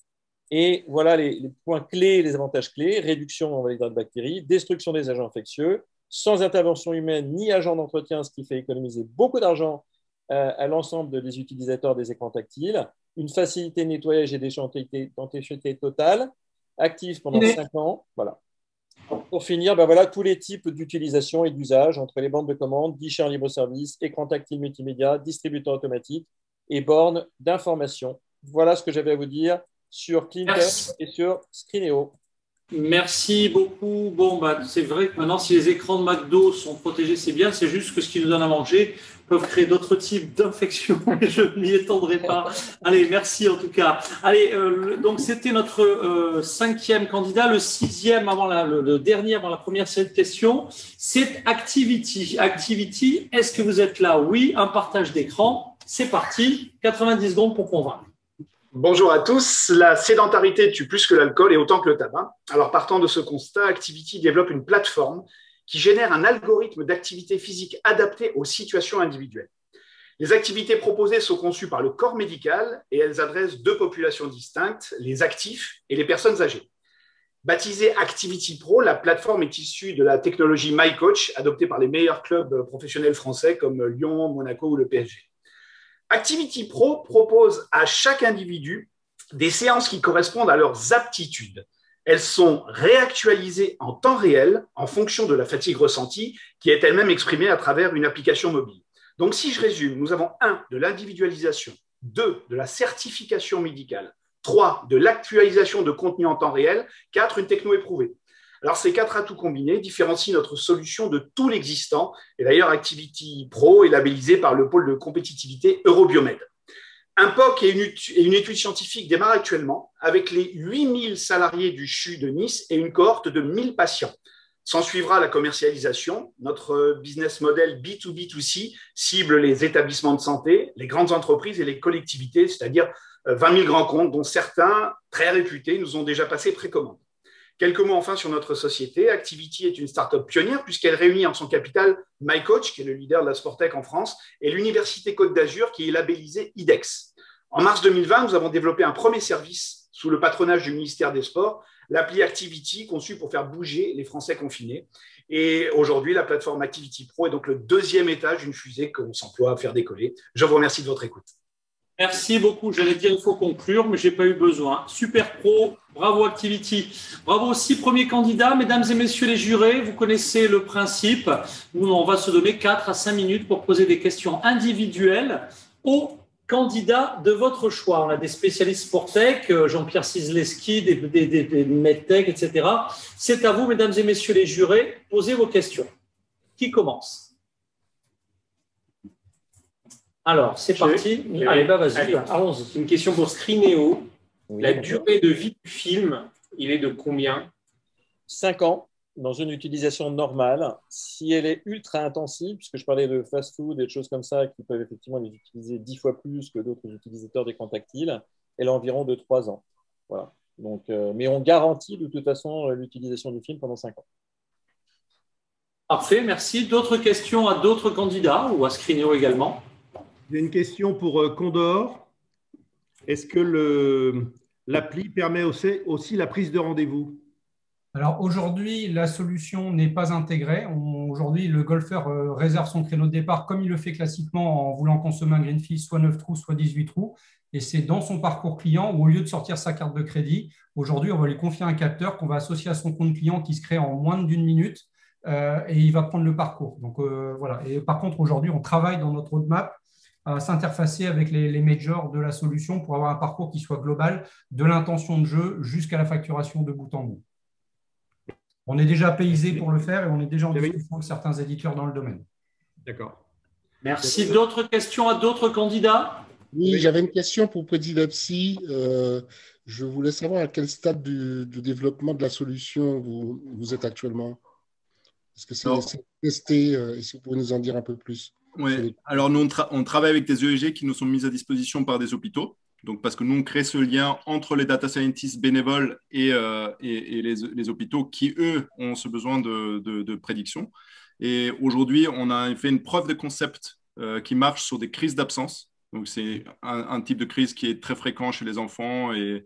Et voilà les points clés, les avantages clés: réduction en validité de bactéries, destruction des agents infectieux, sans intervention humaine ni agent d'entretien, ce qui fait économiser beaucoup d'argent à l'ensemble des utilisateurs des écrans tactiles, une facilité de nettoyage et d'échantillonnage totale, active pendant 5 ans. Voilà. Pour finir, ben voilà tous les types d'utilisation et d'usage entre les bandes de commande, guichets en libre-service, écran tactile multimédia, distributeur automatique et bornes d'information. Voilà ce que j'avais à vous dire sur CleanTouch et sur Screeneo. Merci beaucoup. Bon, c'est vrai que maintenant, si les écrans de McDo sont protégés, c'est bien. C'est juste que ce qu'ils nous donnent à manger peuvent créer d'autres types d'infections. Je ne m'y étendrai pas. Allez, merci en tout cas. Allez, donc c'était notre 5e candidat. Le 6e, le dernier avant la première série de questions, c'est Activity. Activity, est-ce que vous êtes là? Oui, un partage d'écran. C'est parti. 90 secondes pour convaincre. Bonjour à tous. La sédentarité tue plus que l'alcool et autant que le tabac. Alors, partant de ce constat, Activity développe une plateforme qui génère un algorithme d'activité physique adapté aux situations individuelles. Les activités proposées sont conçues par le corps médical et elles adressent 2 populations distinctes, les actifs et les personnes âgées. Baptisée Activity Pro, la plateforme est issue de la technologie MyCoach, adoptée par les meilleurs clubs professionnels français comme Lyon, Monaco ou le PSG. Activity Pro propose à chaque individu des séances qui correspondent à leurs aptitudes. Elles sont réactualisées en temps réel en fonction de la fatigue ressentie qui est elle-même exprimée à travers une application mobile. Donc, si je résume, nous avons 1, de l'individualisation, 2, de la certification médicale, 3, de l'actualisation de contenu en temps réel, 4, une techno éprouvée. Alors, ces 4 atouts combinés différencient notre solution de tout l'existant. Et d'ailleurs, Activity Pro est labellisé par le pôle de compétitivité Eurobiomed. Un POC et une étude scientifique démarrent actuellement avec les 8000 salariés du CHU de Nice et une cohorte de 1000 patients. S'en suivra la commercialisation. Notre business model B2B2C cible les établissements de santé, les grandes entreprises et les collectivités, c'est-à-dire 20 000 grands comptes, dont certains, très réputés, nous ont déjà passé précommande. Quelques mots enfin sur notre société. Activity est une start-up pionnière puisqu'elle réunit en son capital MyCoach, qui est le leader de la Sportec en France, et l'Université Côte d'Azur, qui est labellisée IDEX. En mars 2020, nous avons développé un premier service sous le patronage du ministère des Sports, l'appli Activity, conçue pour faire bouger les Français confinés. Et aujourd'hui, la plateforme Activity Pro est donc le 2e étage d'une fusée qu'on s'emploie à faire décoller. Je vous remercie de votre écoute. Merci beaucoup. J'allais dire il faut conclure, mais je n'ai pas eu besoin. Super pro, bravo Activity. Bravo aussi premier candidat. Mesdames et messieurs les jurés, vous connaissez le principe. On va se donner 4 à 5 minutes pour poser des questions individuelles aux candidats de votre choix. On a des spécialistes Sportec, Jean-Pierre Cisleski, des MedTech, etc. C'est à vous, mesdames et messieurs les jurés, posez vos questions. Qui commence ? Alors, c'est parti. Allez, vas-y, allons-y. Une question pour Screeneo. Oui, la durée de vie du film, il est de combien? 5 ans dans une utilisation normale. Si elle est ultra intensive, puisque je parlais de fast-food et de choses comme ça qui peuvent effectivement les utiliser 10 fois plus que d'autres utilisateurs d'écran tactile, elle a environ de 3 ans. Voilà. Donc, mais on garantit de toute façon l'utilisation du film pendant 5 ans. Parfait, merci. D'autres questions à d'autres candidats ou à Screeneo également? J'ai une question pour Condor. Est-ce que l'appli permet aussi la prise de rendez-vous? Alors aujourd'hui, la solution n'est pas intégrée. Aujourd'hui, le golfeur réserve son créneau de départ comme il le fait classiquement en voulant consommer un green fee, soit 9 trous, soit 18 trous. Et c'est dans son parcours client où, au lieu de sortir sa carte de crédit, aujourd'hui, on va lui confier un capteur qu'on va associer à son compte client qui se crée en moins d'1 minute et il va prendre le parcours. Donc voilà. Et par contre, aujourd'hui, on travaille dans notre roadmap à s'interfacer avec les majors de la solution pour avoir un parcours qui soit global de l'intention de jeu jusqu'à la facturation de bout en bout. On est déjà paysé pour le faire et on est déjà en discussion avec certains éditeurs dans le domaine. D'accord. Merci. D'autres questions à d'autres candidats? Oui, j'avais une question pour Predilepsy. Je voulais savoir à quel stade du développement de la solution vous êtes actuellement. Est-ce que c'est testé? Est-ce que vous pouvez nous en dire un peu plus? Oui, alors nous, on travaille avec des EEG qui nous sont mis à disposition par des hôpitaux. Donc, parce que nous, on crée ce lien entre les data scientists bénévoles et les hôpitaux qui, eux, ont ce besoin de prédiction. Et aujourd'hui, on a fait une preuve de concept qui marche sur des crises d'absence. Donc, c'est un type de crise qui est très fréquent chez les enfants. Et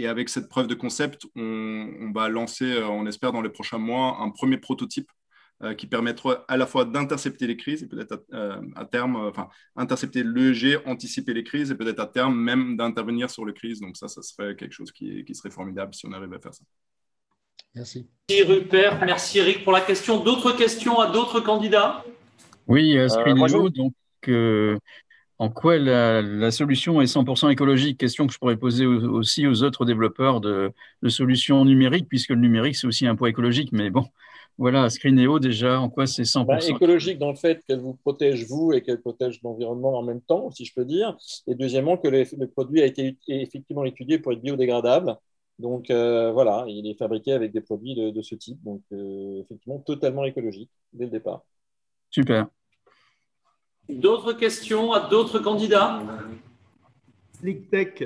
avec cette preuve de concept, on va lancer, on espère dans les prochains mois, un premier prototype qui permettra à la fois d'intercepter les crises et peut-être à terme, intercepter l'EEG, anticiper les crises et peut-être à terme même d'intervenir sur les crises. Donc ça serait quelque chose qui serait formidable si on arrivait à faire ça. Merci. Merci Rupert, merci Eric pour la question. D'autres questions à d'autres candidats? Oui, Screeneo, donc en quoi la solution est 100% écologique? Question que je pourrais poser aussi aux autres développeurs de solutions numériques, puisque le numérique, c'est aussi un poids écologique. Mais bon, voilà, Screeneo, déjà, en quoi c'est 100% écologique dans le fait qu'elle vous protège, vous, et qu'elle protège l'environnement en même temps, si je peux dire. Et deuxièmement, que le produit a été effectivement étudié pour être biodégradable. Donc, voilà, il est fabriqué avec des produits de ce type. Donc, effectivement, totalement écologique dès le départ. Super. D'autres questions à d'autres candidats? SlickTech,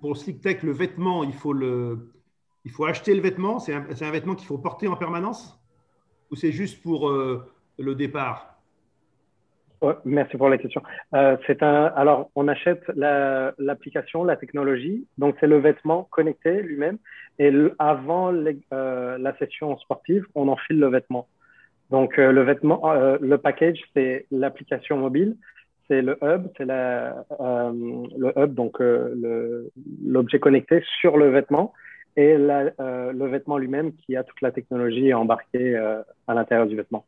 pour SlickTech, le vêtement, il faut acheter le vêtement. C'est un vêtement qu'il faut porter en permanence? Ou c'est juste pour le départ? Ouais, merci pour la question. Alors, on achète l'application, la technologie. Donc, c'est le vêtement connecté lui-même. Et avant la session sportive, on enfile le vêtement. Donc, le vêtement, le package, c'est l'application mobile, c'est le hub, donc l'objet connecté sur le vêtement et le vêtement lui-même qui a toute la technologie embarquée à l'intérieur du vêtement.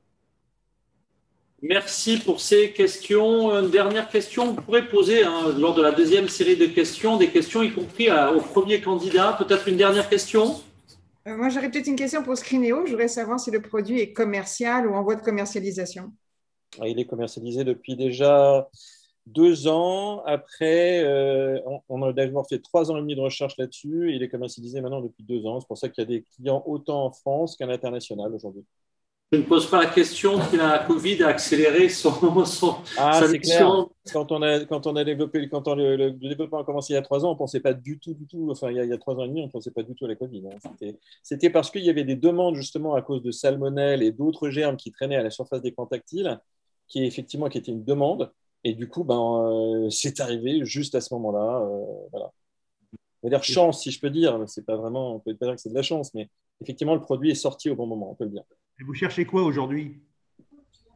Merci pour ces questions. Une dernière question, vous pourrez poser lors de la deuxième série de questions, des questions y compris au premier candidat. Peut-être une dernière question? Moi, j'aurais peut-être une question pour Screeneo. Je voudrais savoir si le produit est commercial ou en voie de commercialisation. Il est commercialisé depuis déjà 2 ans. Après, on a d'abord fait 3 ans et demi de recherche là-dessus. Il est commercialisé maintenant depuis 2 ans. C'est pour ça qu'il y a des clients autant en France qu'à l'international aujourd'hui. Je ne pose pas la question si la Covid a accéléré sa c'est mission. Clair. Quand le développement a commencé il y a 3 ans, on ne pensait pas du tout, enfin il y a 3 ans et demi, on ne pensait pas du tout à la Covid. C'était parce qu'il y avait des demandes justement à cause de salmonelle et d'autres germes qui traînaient à la surface d'écran tactile, qui était une demande. Et du coup, c'est arrivé juste à ce moment-là. Voilà. On va dire chance, si je peux dire. C'est pas vraiment, on peut pas dire que c'est de la chance, mais effectivement, le produit est sorti au bon moment, on peut le dire. Et vous cherchez quoi aujourd'hui?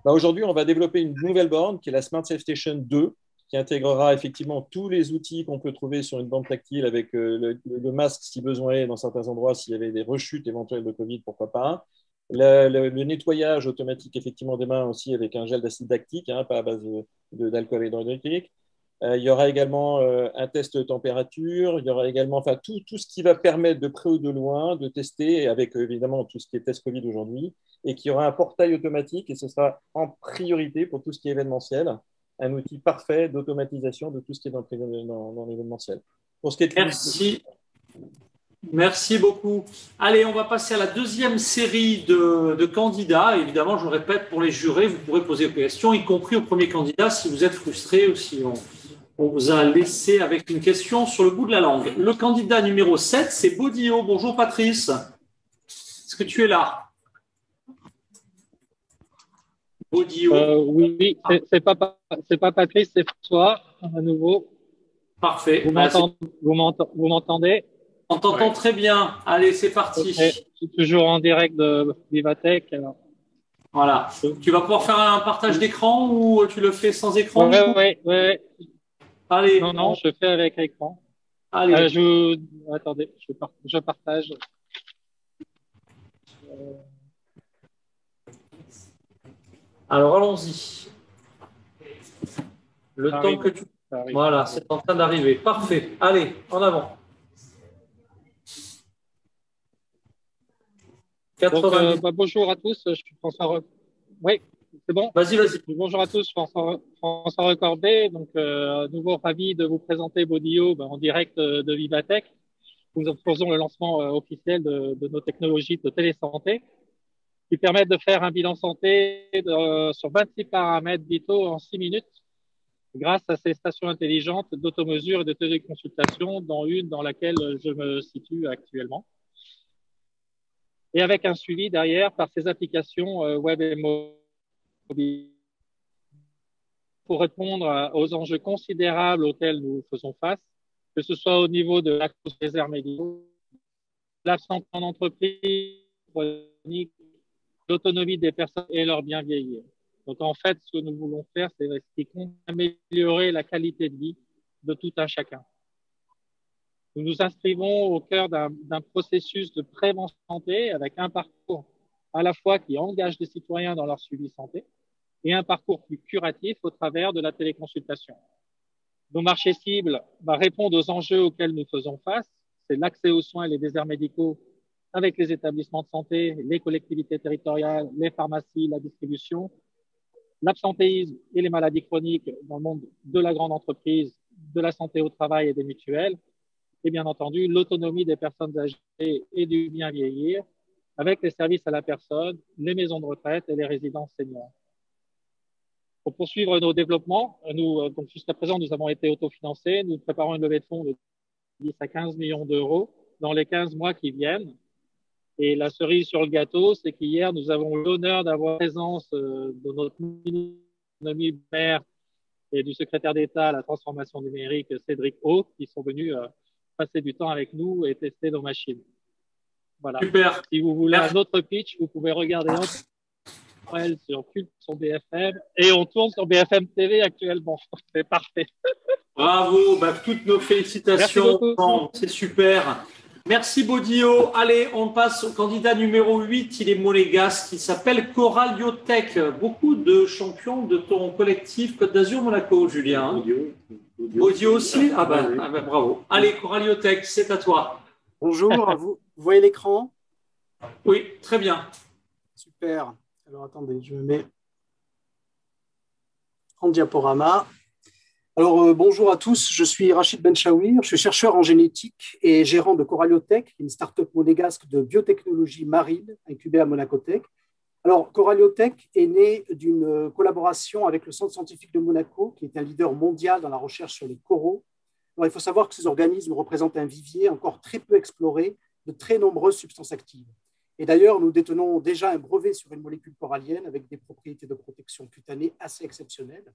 Aujourd'hui, on va développer une nouvelle borne qui est la Smart Safe Station 2, qui intégrera effectivement tous les outils qu'on peut trouver sur une borne tactile avec le masque si besoin est dans certains endroits, s'il y avait des rechutes éventuelles de Covid, pourquoi pas. Le nettoyage automatique effectivement des mains aussi avec un gel d'acide lactique, pas à base d'alcool hydroalcoolique. Il y aura également un test de température, il y aura également tout ce qui va permettre de près ou de loin de tester avec évidemment tout ce qui est test Covid aujourd'hui, et qui aura un portail automatique, et ce sera en priorité pour tout ce qui est événementiel, un outil parfait d'automatisation de tout ce qui est dans l'événementiel. Pour ce qui est Merci beaucoup. Allez, on va passer à la deuxième série de candidats. Évidemment, je le répète, pour les jurés, vous pourrez poser des questions, y compris au premier candidat, si vous êtes frustré ou si on vous a laissé avec une question sur le bout de la langue. Le candidat numéro 7, c'est Baudio. Bonjour Patrice. Est-ce que tu es là? Baudio. Oui, c'est pas Patrice, c'est François, à nouveau. Parfait. Vous m'entendez? On t'entend très bien. Allez, c'est parti. Okay. Je suis toujours en direct de Vivatech. Alors. Voilà. Tu vas pouvoir faire un partage d'écran ou tu le fais sans écran? Oui. Allez. Non, je fais avec l'écran. Allez. Attendez, je partage. Alors, allons-y. Le temps que tu... Voilà, c'est en train d'arriver. Parfait. Allez, en avant. 80... Donc, bonjour à tous, je suis François. Oui, c'est bon? Vas-y. Bonjour à tous, François Recordé. Donc, nouveau ravi de vous présenter Baudio en direct de Vivatech. Nous faisons le lancement officiel de nos technologies de télésanté qui permettent de faire un bilan santé sur 26 paramètres vitaux en 6 minutes grâce à ces stations intelligentes d'automesure et de téléconsultation, dont une dans laquelle je me situe actuellement. Et avec un suivi derrière par ces applications web et mobile pour répondre aux enjeux considérables auxquels nous faisons face, que ce soit au niveau de la cause des déserts médicaux, l'absence en entreprise, l'autonomie des personnes et leur bien vieillir. Donc, en fait, ce que nous voulons faire, c'est améliorer la qualité de vie de tout un chacun. Nous nous inscrivons au cœur d'un processus de prévention santé avec un parcours à la fois qui engage les citoyens dans leur suivi santé et un parcours plus curatif au travers de la téléconsultation. Nos marchés cibles répondent aux enjeux auxquels nous faisons face. C'est l'accès aux soins et les déserts médicaux avec les établissements de santé, les collectivités territoriales, les pharmacies, la distribution, l'absentéisme et les maladies chroniques dans le monde de la grande entreprise, de la santé au travail et des mutuelles, et bien entendu l'autonomie des personnes âgées et du bien vieillir avec les services à la personne, les maisons de retraite et les résidences seniors. Pour poursuivre nos développements, nous, donc jusqu'à présent, nous avons été autofinancés. Nous préparons une levée de fonds de 10 à 15 millions d'euros dans les 15 mois qui viennent. Et la cerise sur le gâteau, c'est qu'hier, nous avons eu l'honneur d'avoir la présence de notre ministre maire et du secrétaire d'État à la transformation numérique, Cédric O, qui sont venus passer du temps avec nous et tester nos machines. Voilà. Super. Si vous voulez un autre pitch, vous pouvez regarder notre sur Culte sur BFM et on tourne sur BFM TV actuellement. C'est parfait. Bravo, toutes nos félicitations. C'est super. Merci Baudio. Allez, on passe au candidat numéro 8. Il est monégasque. Il s'appelle Coraliotech. Beaucoup de champions de ton collectif Côte d'Azur Monaco, Julien. Baudio aussi. Bravo. Allez, Coraliotech, c'est à toi. Bonjour, vous voyez l'écran? Oui, très bien. Super. Alors attendez, je me mets en diaporama. Alors bonjour à tous, je suis Rachid Benchawir, je suis chercheur en génétique et gérant de Coraliotech, une start-up monégasque de biotechnologie marine incubée à Monacotech. Alors Coraliotech est né d'une collaboration avec le Centre scientifique de Monaco, qui est un leader mondial dans la recherche sur les coraux. Alors, il faut savoir que ces organismes représentent un vivier encore très peu exploré de très nombreuses substances actives. Et d'ailleurs, nous détenons déjà un brevet sur une molécule corallienne avec des propriétés de protection cutanée assez exceptionnelles.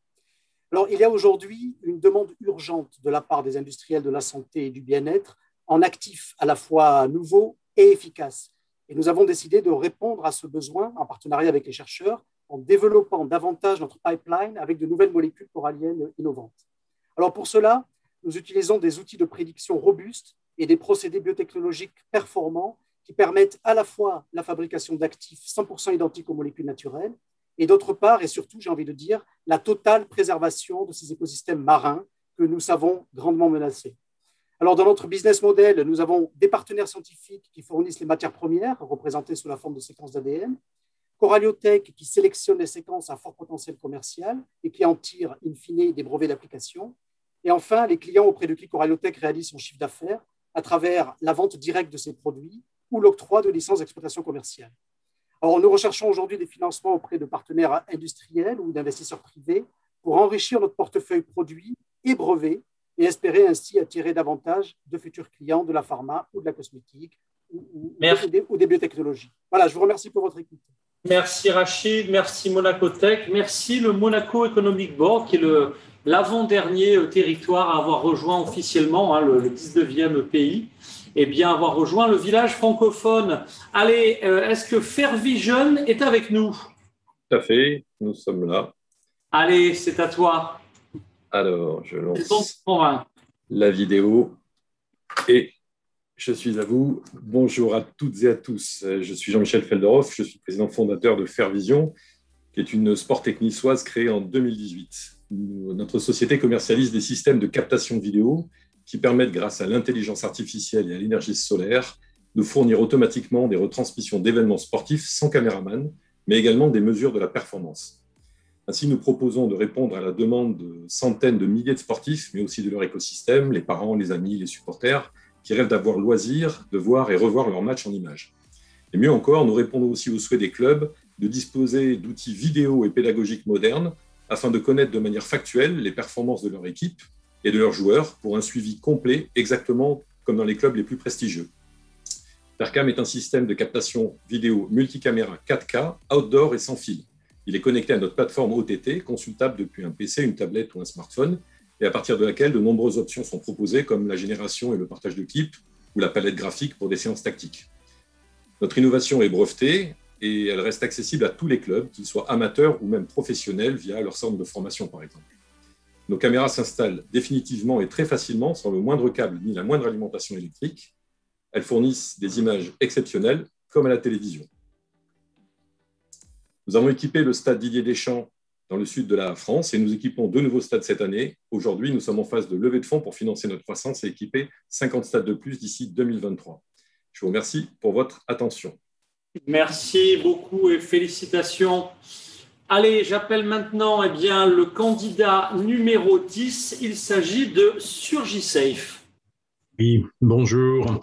Alors, il y a aujourd'hui une demande urgente de la part des industriels de la santé et du bien-être en actifs à la fois nouveaux et efficaces. Et nous avons décidé de répondre à ce besoin en partenariat avec les chercheurs en développant davantage notre pipeline avec de nouvelles molécules coralliennes innovantes. Alors, pour cela, nous utilisons des outils de prédiction robustes et des procédés biotechnologiques performants qui permettent à la fois la fabrication d'actifs 100% identiques aux molécules naturelles et d'autre part, et surtout, j'ai envie de dire, la totale préservation de ces écosystèmes marins que nous savons grandement menacés. Alors, dans notre business model, nous avons des partenaires scientifiques qui fournissent les matières premières, représentées sous la forme de séquences d'ADN, Coraliotech qui sélectionne les séquences à fort potentiel commercial et qui en tire, in fine, des brevets d'application. Et enfin, les clients auprès de qui Coraliotech réalise son chiffre d'affaires à travers la vente directe de ses produits ou l'octroi de licences d'exploitation commerciale. Alors, nous recherchons aujourd'hui des financements auprès de partenaires industriels ou d'investisseurs privés pour enrichir notre portefeuille produits et brevets et espérer ainsi attirer davantage de futurs clients de la pharma ou de la cosmétique ou des biotechnologies. Voilà, je vous remercie pour votre écoute. Merci Rachid, merci Monacotech, merci le Monaco Economic Board qui est l'avant-dernier territoire à avoir rejoint officiellement le 19e pays. Et bien avoir rejoint le village francophone. Allez, est-ce que Fairvision est avec nous? Tout à fait, nous sommes là. Allez, c'est à toi. Alors, je lance la vidéo et je suis à vous. Bonjour à toutes et à tous. Je suis Jean-Michel Felderhoff, je suis président fondateur de Fairvision, qui est une Sportech niçoise créée en 2018. Notre société commercialise des systèmes de captation vidéo qui permettent, grâce à l'intelligence artificielle et à l'énergie solaire, de fournir automatiquement des retransmissions d'événements sportifs sans caméraman, mais également des mesures de la performance. Ainsi, nous proposons de répondre à la demande de centaines de milliers de sportifs, mais aussi de leur écosystème, les parents, les amis, les supporters, qui rêvent d'avoir loisir, de voir et revoir leurs matchs en images. Et mieux encore, nous répondons aussi aux souhaits des clubs de disposer d'outils vidéo et pédagogiques modernes afin de connaître de manière factuelle les performances de leur équipe et de leurs joueurs pour un suivi complet, exactement comme dans les clubs les plus prestigieux. Percam est un système de captation vidéo multicaméra 4K, outdoor et sans fil. Il est connecté à notre plateforme OTT, consultable depuis un PC, une tablette ou un smartphone, et à partir de laquelle de nombreuses options sont proposées, comme la génération et le partage de clips ou la palette graphique pour des séances tactiques. Notre innovation est brevetée et elle reste accessible à tous les clubs, qu'ils soient amateurs ou même professionnels, via leur centre de formation, par exemple. Nos caméras s'installent définitivement et très facilement, sans le moindre câble ni la moindre alimentation électrique. Elles fournissent des images exceptionnelles, comme à la télévision. Nous avons équipé le stade Didier Deschamps dans le sud de la France et nous équipons 2 nouveaux stades cette année. Aujourd'hui, nous sommes en phase de levée de fonds pour financer notre croissance et équiper 50 stades de plus d'ici 2023. Je vous remercie pour votre attention. Merci beaucoup et félicitations. Allez, j'appelle maintenant le candidat numéro 10. Il s'agit de SurgiSafe. Oui, bonjour.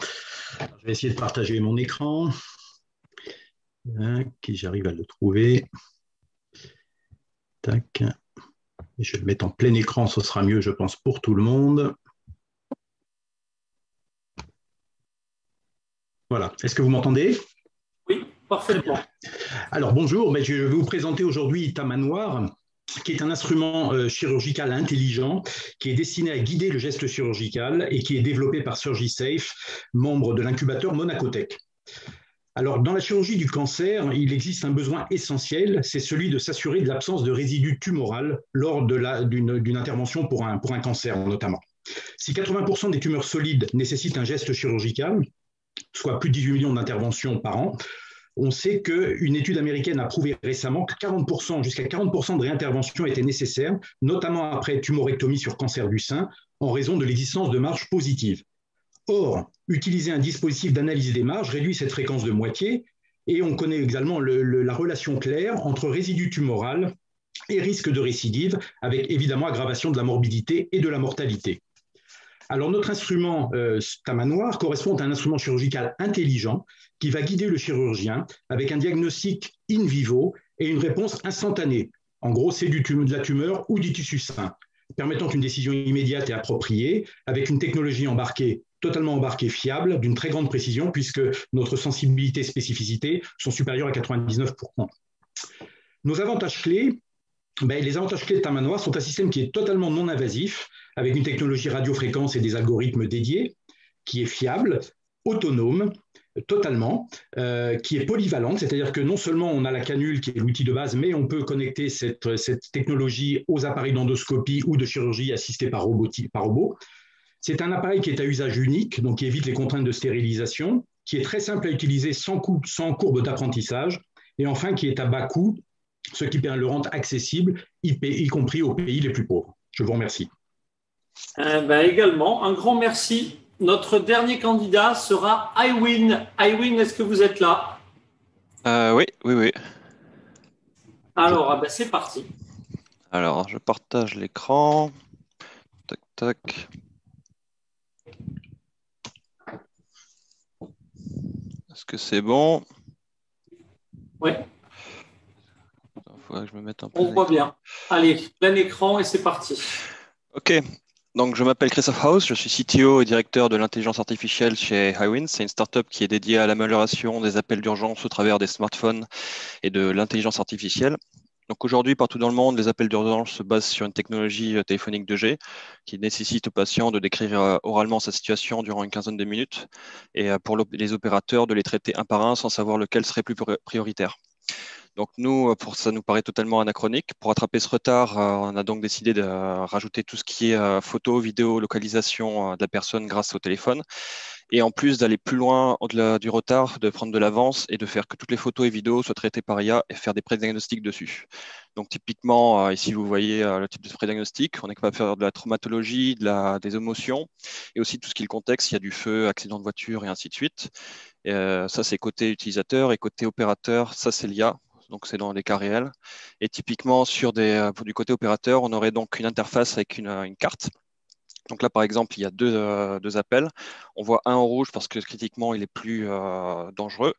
Je vais essayer de partager mon écran. J'arrive à le trouver. Tac. Je vais le mettre en plein écran, ce sera mieux, je pense, pour tout le monde. Voilà. Est-ce que vous m'entendez? Oui, parfaitement. Alors, bonjour. Je vais vous présenter aujourd'hui Tamanoir, qui est un instrument chirurgical intelligent qui est destiné à guider le geste chirurgical et qui est développé par SurgiSafe, membre de l'incubateur Monacotech. Alors, dans la chirurgie du cancer, il existe un besoin essentiel, c'est celui de s'assurer de l'absence de résidus tumoral lors d'une intervention pour un cancer notamment. Si 80% des tumeurs solides nécessitent un geste chirurgical, soit plus de 18 millions d'interventions par an, on sait qu'une étude américaine a prouvé récemment que jusqu'à 40% de réinterventions étaient nécessaires, notamment après tumorectomie sur cancer du sein, en raison de l'existence de marges positives. Or, utiliser un dispositif d'analyse des marges réduit cette fréquence de moitié et on connaît également la relation claire entre résidu tumoral et risque de récidive, avec évidemment aggravation de la morbidité et de la mortalité. Alors, notre instrument Tamanoir correspond à un instrument chirurgical intelligent qui va guider le chirurgien avec un diagnostic in vivo et une réponse instantanée. En gros, c'est de la tumeur ou du tissu sain, permettant une décision immédiate et appropriée avec une technologie totalement embarquée, fiable, d'une très grande précision, puisque notre sensibilité et spécificité sont supérieures à 99%. Nos avantages clés, les avantages clés de Tamanoir sont un système qui est totalement non invasif, avec une technologie radiofréquence et des algorithmes dédiés, qui est fiable, autonome, totalement, qui est polyvalente, c'est-à-dire que non seulement on a la canule qui est l'outil de base, mais on peut connecter cette technologie aux appareils d'endoscopie ou de chirurgie assistée par robot. C'est un appareil qui est à usage unique, donc qui évite les contraintes de stérilisation, qui est très simple à utiliser sans courbe d'apprentissage, et enfin qui est à bas coût, ce qui le rend accessible, y compris aux pays les plus pauvres. Je vous remercie. Également, un grand merci. Notre dernier candidat sera Iwin. Iwin, est-ce que vous êtes là? Oui. Alors, c'est parti. Alors, je partage l'écran. Tac, tac. Est-ce que c'est bon? Oui. Il faudrait que je me mette en On voit bien. Allez, plein écran et c'est parti. OK. Donc, je m'appelle Christophe House, je suis CTO et directeur de l'intelligence artificielle chez Highwind. C'est une startup qui est dédiée à l'amélioration des appels d'urgence au travers des smartphones et de l'intelligence artificielle. Donc aujourd'hui, partout dans le monde, les appels d'urgence se basent sur une technologie téléphonique 2G qui nécessite au patient de décrire oralement sa situation durant une quinzaine de minutes et pour les opérateurs de les traiter un par un sans savoir lequel serait plus prioritaire. Donc nous, ça nous paraît totalement anachronique. Pour rattraper ce retard, on a donc décidé de rajouter tout ce qui est photo, vidéo, localisation de la personne grâce au téléphone. Et en plus d'aller plus loin au-delà du retard, de prendre de l'avance et de faire que toutes les photos et vidéos soient traitées par IA et faire des prédiagnostics dessus. Donc typiquement, ici vous voyez le type de prédiagnostic. On est capable de faire de la traumatologie, des émotions et aussi tout ce qui est le contexte. Il y a du feu, accident de voiture et ainsi de suite. Et, ça, c'est côté utilisateur et côté opérateur, ça, c'est l'IA. Donc, c'est dans les cas réels. Et typiquement, du côté opérateur, on aurait donc une interface avec une carte Donc là, par exemple, il y a deux appels. On voit un en rouge parce que critiquement, il est plus dangereux.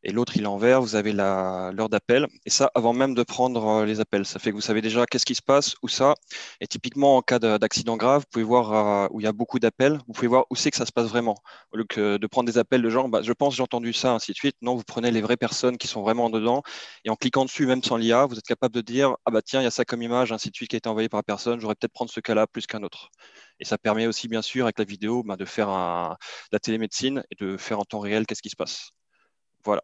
Et l'autre, il est en vert. Vous avez l'heure d'appel. Et ça, avant même de prendre les appels. Ça fait que vous savez déjà qu'est-ce qui se passe, où ça. Et typiquement, en cas d'accident grave, vous pouvez voir où il y a beaucoup d'appels. Vous pouvez voir où c'est que ça se passe vraiment. Au lieu que de prendre des appels de gens, bah, je pense, j'ai entendu ça, ainsi de suite. Non, vous prenez les vraies personnes qui sont vraiment dedans. Et en cliquant dessus, même sans l'IA, vous êtes capable de dire, ah bah tiens, il y a ça comme image, ainsi de suite, qui a été envoyé par la personne. J'aurais peut-être prendre ce cas-là plus qu'un autre. Et ça permet aussi, bien sûr, avec la vidéo, de faire la télémédecine et de faire en temps réel qu'est-ce qui se passe. Voilà.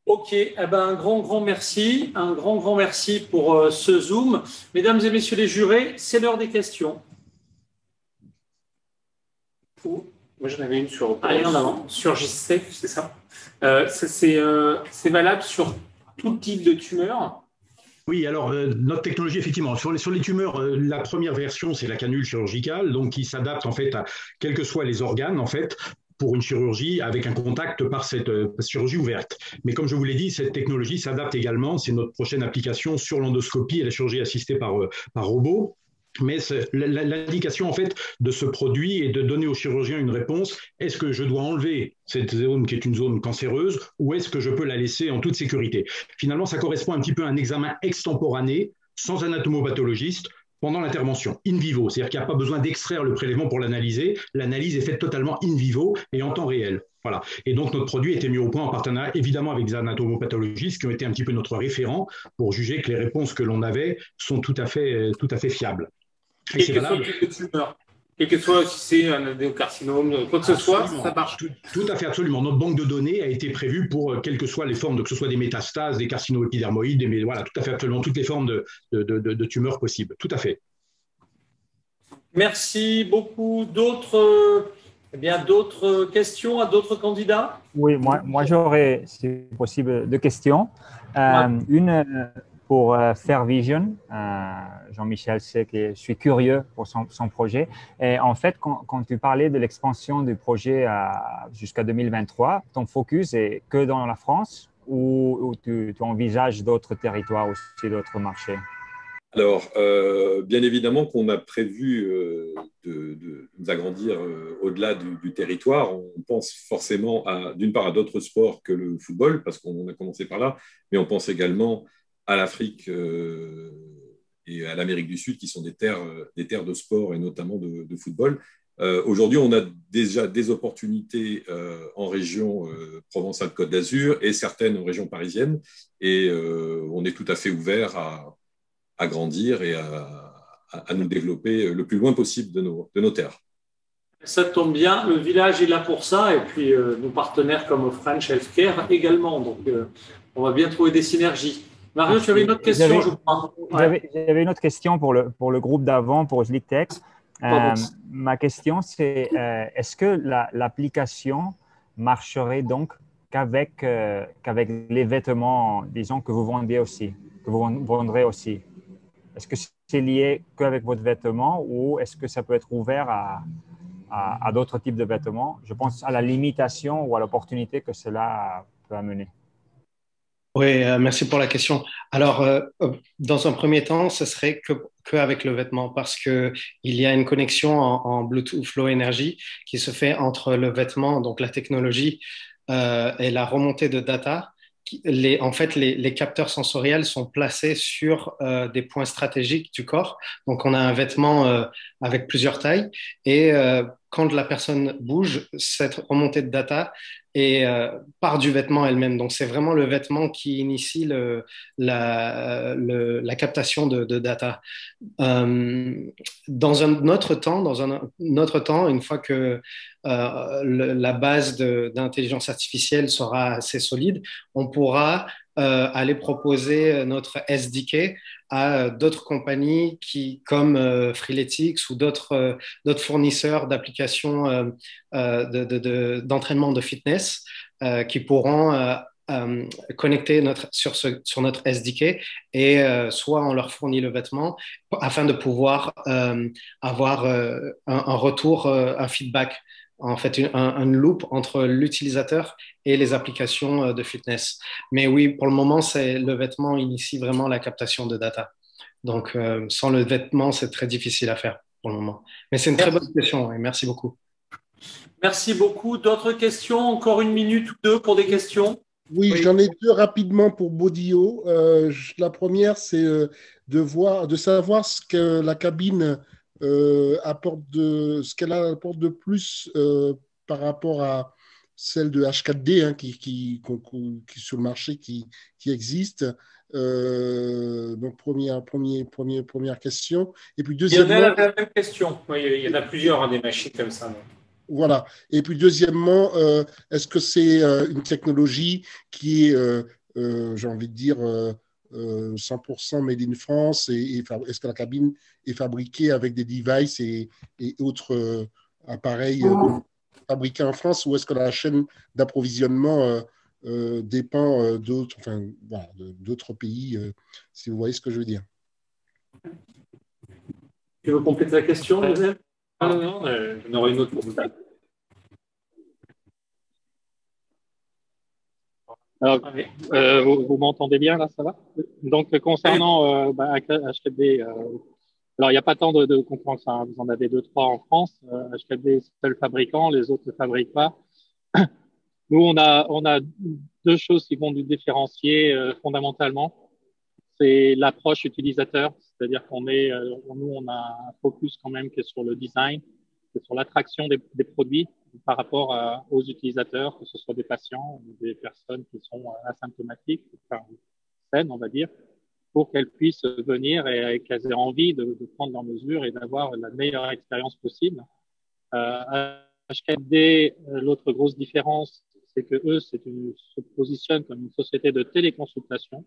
Ok, eh ben, un grand merci. Un grand merci pour ce Zoom. Mesdames et messieurs les jurés, c'est l'heure des questions. Moi, j'en avais une sur GSafe, c'est ça. C'est valable sur tout type de tumeur. Oui, alors notre technologie, effectivement, sur les tumeurs, la première version, c'est la canule chirurgicale, donc qui s'adapte en fait à quels que soient les organes, en fait, pour une chirurgie avec un contact par cette chirurgie ouverte. Mais comme je vous l'ai dit, cette technologie s'adapte également, c'est notre prochaine application sur l'endoscopie et la chirurgie assistée par robot. Mais l'indication en fait de ce produit est de donner au chirurgien une réponse. Est-ce que je dois enlever cette zone qui est une zone cancéreuse ou est-ce que je peux la laisser en toute sécurité? Finalement, ça correspond un petit peu à un examen extemporané, sans anatomopathologiste, pendant l'intervention, in vivo. C'est-à-dire qu'il n'y a pas besoin d'extraire le prélèvement pour l'analyser. L'analyse est faite totalement in vivo et en temps réel. Voilà. Et donc, notre produit a été mis au point en partenariat, évidemment, avec des anatomopathologistes qui ont été un petit peu notre référent pour juger que les réponses que l'on avait sont tout à fait fiables. Quel que soit le type de tumeur, quel que soit si c'est un adénocarcinome, quoi que ce soit, ça marche. Tout à fait, absolument. Notre banque de données a été prévue pour quelles que soient les formes, que ce soit des métastases, des carcinomes épidermoïdes, mais voilà, tout à fait, absolument toutes les formes de tumeurs possibles. Tout à fait. Merci beaucoup. D'autres questions à d'autres candidats? Oui, moi j'aurais, si possible, deux questions. Une pour Fairvision. Jean-Michel sait que je suis curieux pour son projet. Et en fait, quand tu parlais de l'expansion du projet jusqu'à 2023, ton focus est que dans la France ou tu envisages d'autres territoires aussi, d'autres marchés? Alors, bien évidemment qu'on a prévu de nous agrandir au-delà du territoire. On pense forcément, d'une part, à d'autres sports que le football, parce qu'on a commencé par là, mais on pense également à l'Afrique et à l'Amérique du Sud, qui sont des terres de sport et notamment de football. Aujourd'hui, on a déjà des opportunités en région Provence-Alpes-Côte d'Azur et certaines en région parisienne. Et on est tout à fait ouvert à grandir et à nous développer le plus loin possible de nos terres. Ça tombe bien, le village est là pour ça et puis nos partenaires comme French Healthcare également. Donc, on va bien trouver des synergies. Mario, tu avais une autre question, je crois. J'avais une autre question pour le groupe d'avant, pour SlickTech. Ma question, c'est est-ce que l'application marcherait donc qu'avec les vêtements, disons, que vous vendez aussi, que vous vendrez aussi? Est-ce que c'est lié qu'avec votre vêtement ou est-ce que ça peut être ouvert à d'autres types de vêtements? Je pense à la limitation ou à l'opportunité que cela peut amener. Oui, merci pour la question. Alors, dans un premier temps, ce serait qu'avec le vêtement parce qu'il y a une connexion en Bluetooth Low Energy qui se fait entre le vêtement, donc la technologie, et la remontée de data. En fait, les capteurs sensoriels sont placés sur des points stratégiques du corps. Donc, on a un vêtement avec plusieurs tailles et quand la personne bouge, cette remontée de data part du vêtement elle-même. Donc, c'est vraiment le vêtement qui initie la captation de data. Dans un autre temps, une fois que la base d'intelligence artificielle sera assez solide, on pourra aller proposer notre SDK à d'autres compagnies comme Freeletics ou d'autres fournisseurs d'applications d'entraînement de fitness qui pourront connecter sur notre SDK et soit on leur fournit le vêtement afin de pouvoir avoir un retour, un feedback, en fait un loop entre l'utilisateur et les applications de fitness. Mais oui, pour le moment, le vêtement initie vraiment la captation de data. Donc, sans le vêtement, c'est très difficile à faire. pour le moment. Mais c'est une très bonne question, et merci beaucoup. Merci beaucoup. D'autres questions? Encore une minute ou deux pour des questions? Oui, j'en ai deux rapidement pour Bodio. La première, c'est de savoir ce que la cabine apporte de plus par rapport à celle de H4D qui sur le marché qui existe. Donc première question. Et puis deuxièmement, il y en a la même question. Oui, il y en a plusieurs des machines comme ça. Donc. Voilà. Et puis deuxièmement, est-ce que c'est une technologie qui est, j'ai envie de dire, 100% made in France et est-ce que la cabine est fabriquée avec des devices et autres appareils fabriqués en France, ou est-ce que la chaîne d'approvisionnement dépend d'autres pays, si vous voyez ce que je veux dire? Tu veux compléter la question, Joseph? Non, j'en aurai une autre pour vous. Alors, vous m'entendez bien là, ça va? Donc concernant H4D, alors il n'y a pas tant de concurrence, hein. Vous en avez 2-3 en France. H4D est le seul fabricant, les autres ne le fabriquent pas. Nous, on a deux choses qui vont nous différencier fondamentalement. C'est l'approche utilisateur, c'est-à-dire qu'on nous, on a un focus quand même qui est sur le design, qui est sur l'attraction des produits par rapport aux utilisateurs, que ce soit des patients ou des personnes qui sont asymptomatiques, enfin, saines, on va dire, pour qu'elles puissent venir et qu'elles aient envie de prendre leurs mesures et d'avoir la meilleure expérience possible. H4D, l'autre grosse différence, c'est que eux, se positionnent comme une société de téléconsultation,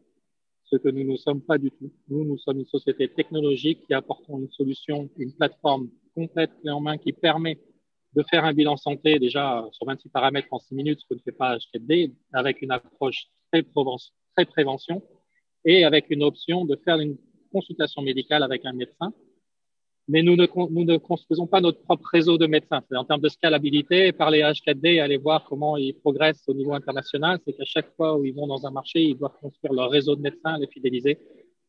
ce que nous ne sommes pas du tout. Nous sommes une société technologique qui apportons une solution, une plateforme complète, clé en main, qui permet de faire un bilan santé déjà sur 26 paramètres en 6 minutes, ce que ne fait pas H4D, avec une approche très prévention et avec une option de faire une consultation médicale avec un médecin. Mais nous ne construisons pas notre propre réseau de médecins. En termes de scalabilité, parler H4D et aller voir comment ils progressent au niveau international, c'est qu'à chaque fois où ils vont dans un marché, ils doivent construire leur réseau de médecins, les fidéliser.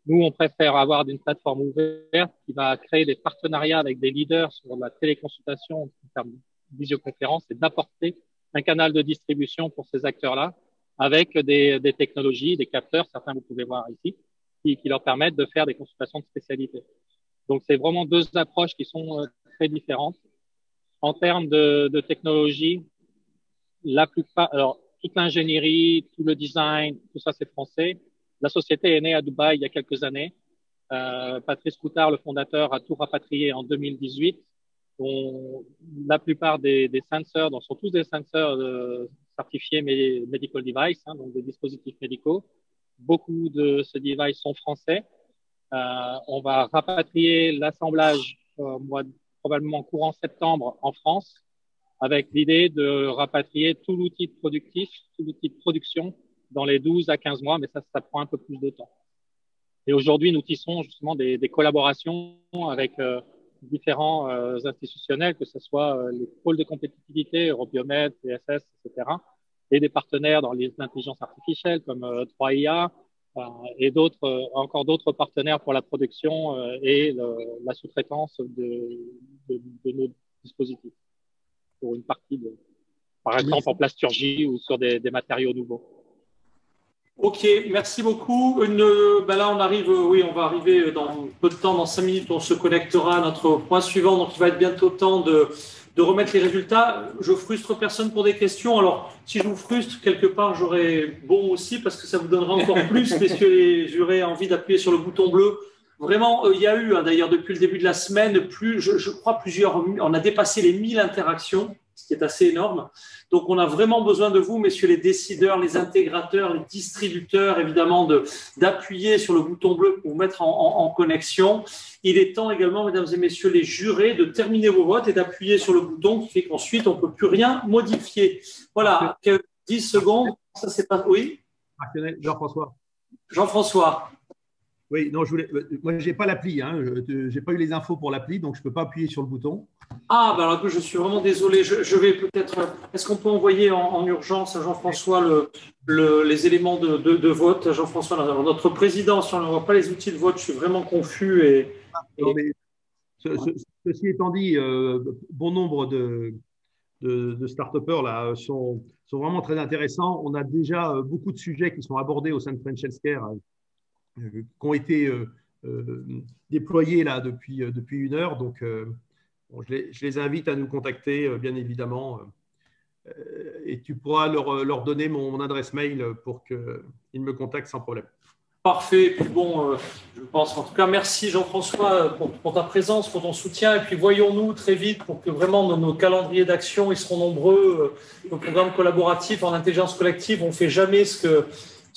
Nous, on préfère avoir une plateforme ouverte qui va créer des partenariats avec des leaders sur la téléconsultation en termes de visioconférence et d'apporter un canal de distribution pour ces acteurs-là avec des technologies, des capteurs, certains vous pouvez voir ici, qui leur permettent de faire des consultations de spécialité. Donc, c'est vraiment deux approches qui sont très différentes. En termes de technologie, alors, toute l'ingénierie, tout le design, tout ça, c'est français. La société est née à Dubaï il y a quelques années. Patrice Coutard, le fondateur, a tout rapatrié en 2018. La plupart des sensors, donc sont tous des sensors certifiés medical device, hein, donc des dispositifs médicaux. Beaucoup de ces devices sont français. On va rapatrier l'assemblage probablement courant septembre en France, avec l'idée de rapatrier tout l'outil de production dans les 12 à 15 mois, mais ça prend un peu plus de temps. Et aujourd'hui, nous tissons justement des collaborations avec différents institutionnels, que ce soit les pôles de compétitivité, Eurobiomed, TSS, etc., et des partenaires dans l'intelligence artificielle comme 3IA, et encore d'autres partenaires pour la production et la sous-traitance de nos dispositifs pour une partie par exemple en plasturgie ou sur des matériaux nouveaux. Ok, merci beaucoup. Là, on arrive, on va arriver dans peu de temps, dans 5 minutes, on se connectera à notre point suivant. Donc, il va être bientôt temps de remettre les résultats. Je frustre personne pour des questions. Alors, si je vous frustre, quelque part, j'aurai bon aussi parce que ça vous donnera encore plus, messieurs les jurés, envie d'appuyer sur le bouton bleu. Vraiment, il y a eu, d'ailleurs, depuis le début de la semaine, je crois on a dépassé les 1000 interactions, ce qui est assez énorme. Donc, on a vraiment besoin de vous, messieurs les décideurs, les intégrateurs, les distributeurs, évidemment, d'appuyer sur le bouton bleu pour vous mettre en connexion. Il est temps également, mesdames et messieurs les jurés, de terminer vos votes et d'appuyer sur le bouton qui fait qu'ensuite, on ne peut plus rien modifier. Voilà, 10 secondes. Ça, c'est pas… Oui, Jean-François. Jean-François. Oui, non, moi, je n'ai pas l'appli. Hein. Je n'ai pas eu les infos pour l'appli, donc je ne peux pas appuyer sur le bouton. Ah, ben alors je suis vraiment désolé. Je vais peut-être… Est-ce qu'on peut envoyer en urgence à Jean-François les éléments de vote? Jean-François, notre président, si on ne voit pas les outils de vote, je suis vraiment confus. Non, mais Ceci étant dit, bon nombre de start-upers là, sont vraiment très intéressants. On a déjà beaucoup de sujets qui sont abordés au sein de French Healthcare qui ont été déployés là, depuis 1 heure. Donc, je les invite à nous contacter, bien évidemment. Et tu pourras leur donner mon adresse mail pour qu'ils me contactent sans problème. Parfait. Et puis bon, je pense en tout cas, merci Jean-François pour ta présence, pour ton soutien. Et puis voyons-nous très vite pour que vraiment dans nos calendriers d'action, ils seront nombreux. Nos programmes collaboratifs en intelligence collective, on ne fait jamais ce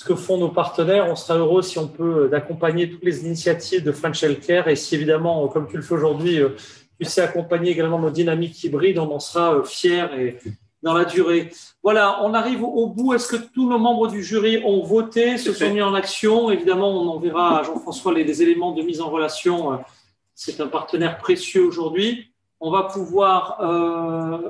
que font nos partenaires. On sera heureux si on peut d'accompagner toutes les initiatives de French Healthcare. Et si évidemment, comme tu le fais aujourd'hui, tu sais accompagner également nos dynamiques hybrides, on en sera fiers et dans la durée. Voilà, on arrive au bout. Est-ce que tous nos membres du jury ont voté, se sont mis en action? Évidemment, on enverra à Jean-François les éléments de mise en relation. C'est un partenaire précieux aujourd'hui. On va pouvoir…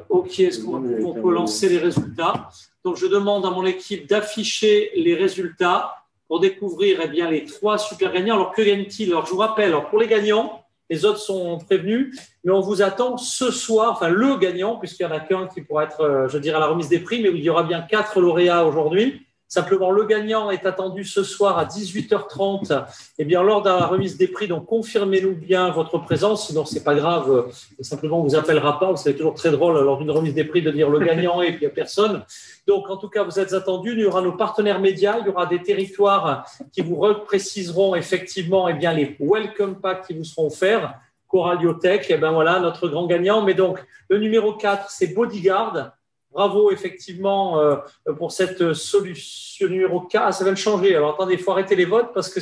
OK, est-ce qu'on peut lancer les résultats? Donc, je demande à mon équipe d'afficher les résultats pour découvrir bien, les 3 super gagnants. Alors, que gagnent-ils? Alors, je vous rappelle, pour les gagnants, les autres sont prévenus, mais on vous attend ce soir, enfin le gagnant, puisqu'il n'y en a qu'un qui pourra être, je dirais, à la remise des prix, mais il y aura bien 4 lauréats aujourd'hui. Simplement, le gagnant est attendu ce soir à 18h30. Eh bien, lors de la remise des prix, donc confirmez-nous bien votre présence, sinon c'est pas grave, simplement on vous appellera pas. C'est toujours très drôle lors d'une remise des prix de dire le gagnant et puis il n'y a personne. Donc, en tout cas, vous êtes attendus. Il y aura nos partenaires médias, il y aura des territoires qui vous repréciseront effectivement eh bien, les welcome packs qui vous seront offerts. Coraliotech, eh bien voilà, notre grand gagnant. Mais donc, le numéro 4, c'est Bodyguard. Bravo, effectivement, pour cette solution numéro 4. Ah, ça vient de changer. Alors, attendez, il faut arrêter les votes parce que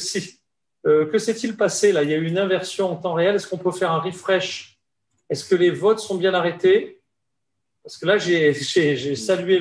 que s'est-il passé là? Il y a eu une inversion en temps réel. Est-ce qu'on peut faire un refresh? Est-ce que les votes sont bien arrêtés? Parce que là, j'ai salué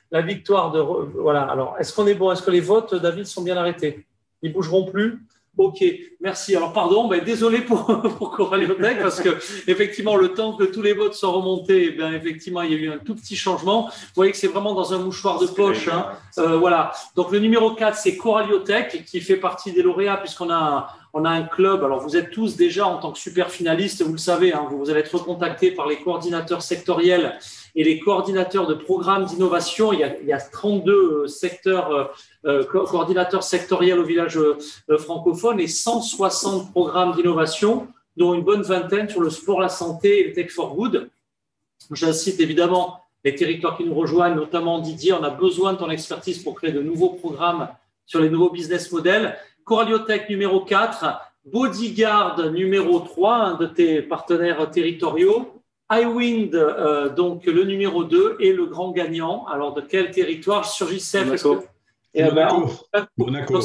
la victoire de… Voilà. Alors, est-ce qu'on est bon? Est-ce que les votes, David, sont bien arrêtés? Ils ne bougeront plus? OK, merci. Alors, pardon, désolé pour Coraliotech parce que effectivement, le temps que tous les votes soient remontés, bien, effectivement, il y a eu un tout petit changement. Vous voyez que c'est vraiment dans un mouchoir de poche. Hein. Voilà. Donc, le numéro 4, c'est Coraliotech qui fait partie des lauréats puisqu'on a un club. Alors, vous êtes tous déjà en tant que super finalistes, vous le savez, hein, vous allez être recontactés par les coordinateurs sectoriels et les coordinateurs de programmes d'innovation. Il y a 32 coordinateurs sectoriels au village francophone et 160 programmes d'innovation, dont une bonne vingtaine sur le sport, la santé et le Tech for Good. J'incite évidemment les territoires qui nous rejoignent, notamment Didier, on a besoin de ton expertise pour créer de nouveaux programmes sur les nouveaux business models. Coraliotech numéro 4, Bodyguard numéro 3, un de tes partenaires territoriaux, iWind, donc le numéro 2 et le grand gagnant. Alors, de quel territoire surgissait Monaco. Monaco. Donc,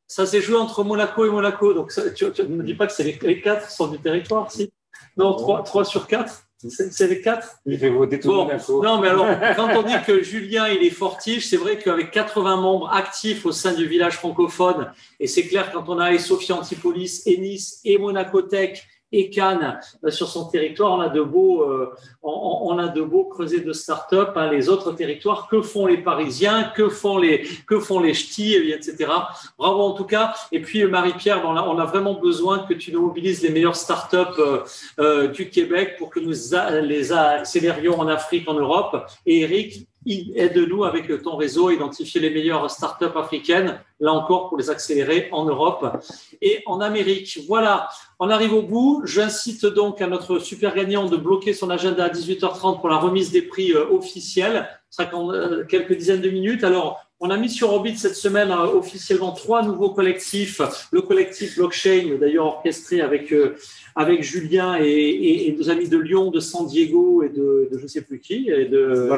ça s'est joué entre Monaco et Monaco. Donc, tu ne me dis pas que c'est les 4 sont du territoire, si? Non, 3 sur 4. C'est les 4. Il fait voter tout Monaco. Non, mais alors, quand on dit que Julien, il est fortiche, c'est vrai qu'avec 80 membres actifs au sein du village francophone, et c'est clair, quand on a et Sophie Antipolis, et Nice, et Monaco Tech, et Cannes sur son territoire, on a de beaux creusets de start-up. Hein, les autres territoires, que font les Parisiens, que font les ch'tis, etc. Bravo en tout cas. Et puis Marie-Pierre, on a vraiment besoin que tu nous mobilises les meilleures start-up du Québec pour que nous les accélérions en Afrique, en Europe. Et Eric, aide-nous avec ton réseau à identifier les meilleures start-up africaines, là encore pour les accélérer en Europe et en Amérique. Voilà, on arrive au bout. J'incite donc à notre super gagnant de bloquer son agenda à 18h30 pour la remise des prix officiels. Ce sera dans quelques dizaines de minutes. Alors, on a mis sur orbite cette semaine officiellement 3 nouveaux collectifs. Le collectif Blockchain, d'ailleurs orchestré avec Julien et nos amis de Lyon, de San Diego et de je ne sais plus qui, et de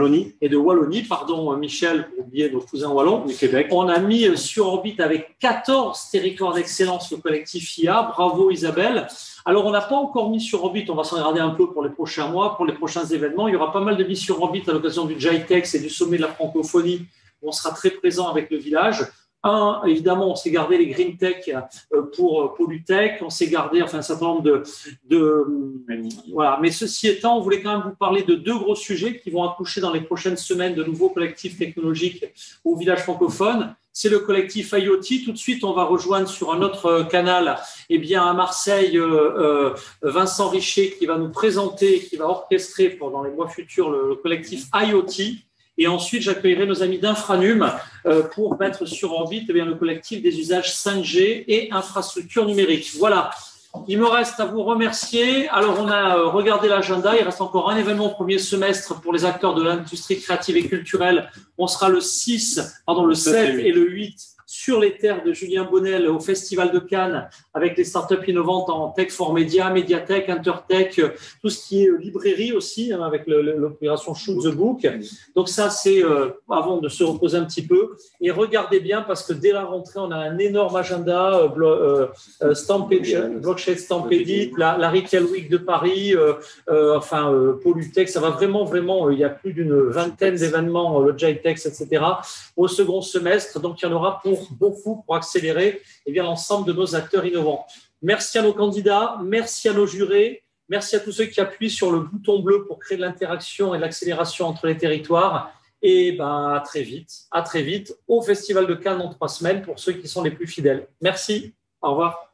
Wallonie, pardon, Michel, pour oublier nos cousins wallons, du Québec. On a mis sur orbite avec 14 territoires d'excellence le collectif IA. Bravo Isabelle. Alors, on n'a pas encore mis sur orbite, on va s'en regarder un peu pour les prochains mois, pour les prochains événements. Il y aura pas mal de mises sur orbite à l'occasion du GITEX et du sommet de la francophonie. On sera très présent avec le village. Évidemment, on s'est gardé les Green Tech pour Pollutech, on s'est gardé un certain nombre voilà. Mais ceci étant, on voulait quand même vous parler de 2 gros sujets qui vont accoucher dans les prochaines semaines de nouveaux collectifs technologiques au village francophone. c'est le collectif IoT. Tout de suite, on va rejoindre sur un autre canal, à Marseille, Vincent Richer qui va nous présenter, qui va orchestrer pendant les mois futurs le collectif IoT. Et ensuite, j'accueillerai nos amis d'Infranum pour mettre sur orbite le collectif des usages 5G et infrastructures numériques. Voilà. Il me reste à vous remercier. Alors, on a regardé l'agenda. Il reste encore un événement au premier semestre pour les acteurs de l'industrie créative et culturelle. On sera le 7 et le 8 sur les terres de Julien Bonnel au Festival de Cannes avec les startups innovantes en tech for media, médiathèque, intertech, tout ce qui est librairie aussi, avec l'opération Shoot the Book. Donc ça, c'est avant de se reposer un petit peu. Et regardez bien parce que dès la rentrée, on a un énorme agenda, Blockchain Stampedit, la Retail Week de Paris, Polytech. Ça va vraiment, il y a plus d'une vingtaine d'événements, le JTEX, etc. au second semestre. Donc, il y en aura beaucoup pour accélérer l'ensemble de nos acteurs innovants. Merci à nos candidats, merci à nos jurés, merci à tous ceux qui appuient sur le bouton bleu pour créer de l'interaction et de l'accélération entre les territoires. Et à très vite au Festival de Cannes dans 3 semaines pour ceux qui sont les plus fidèles. Merci, au revoir.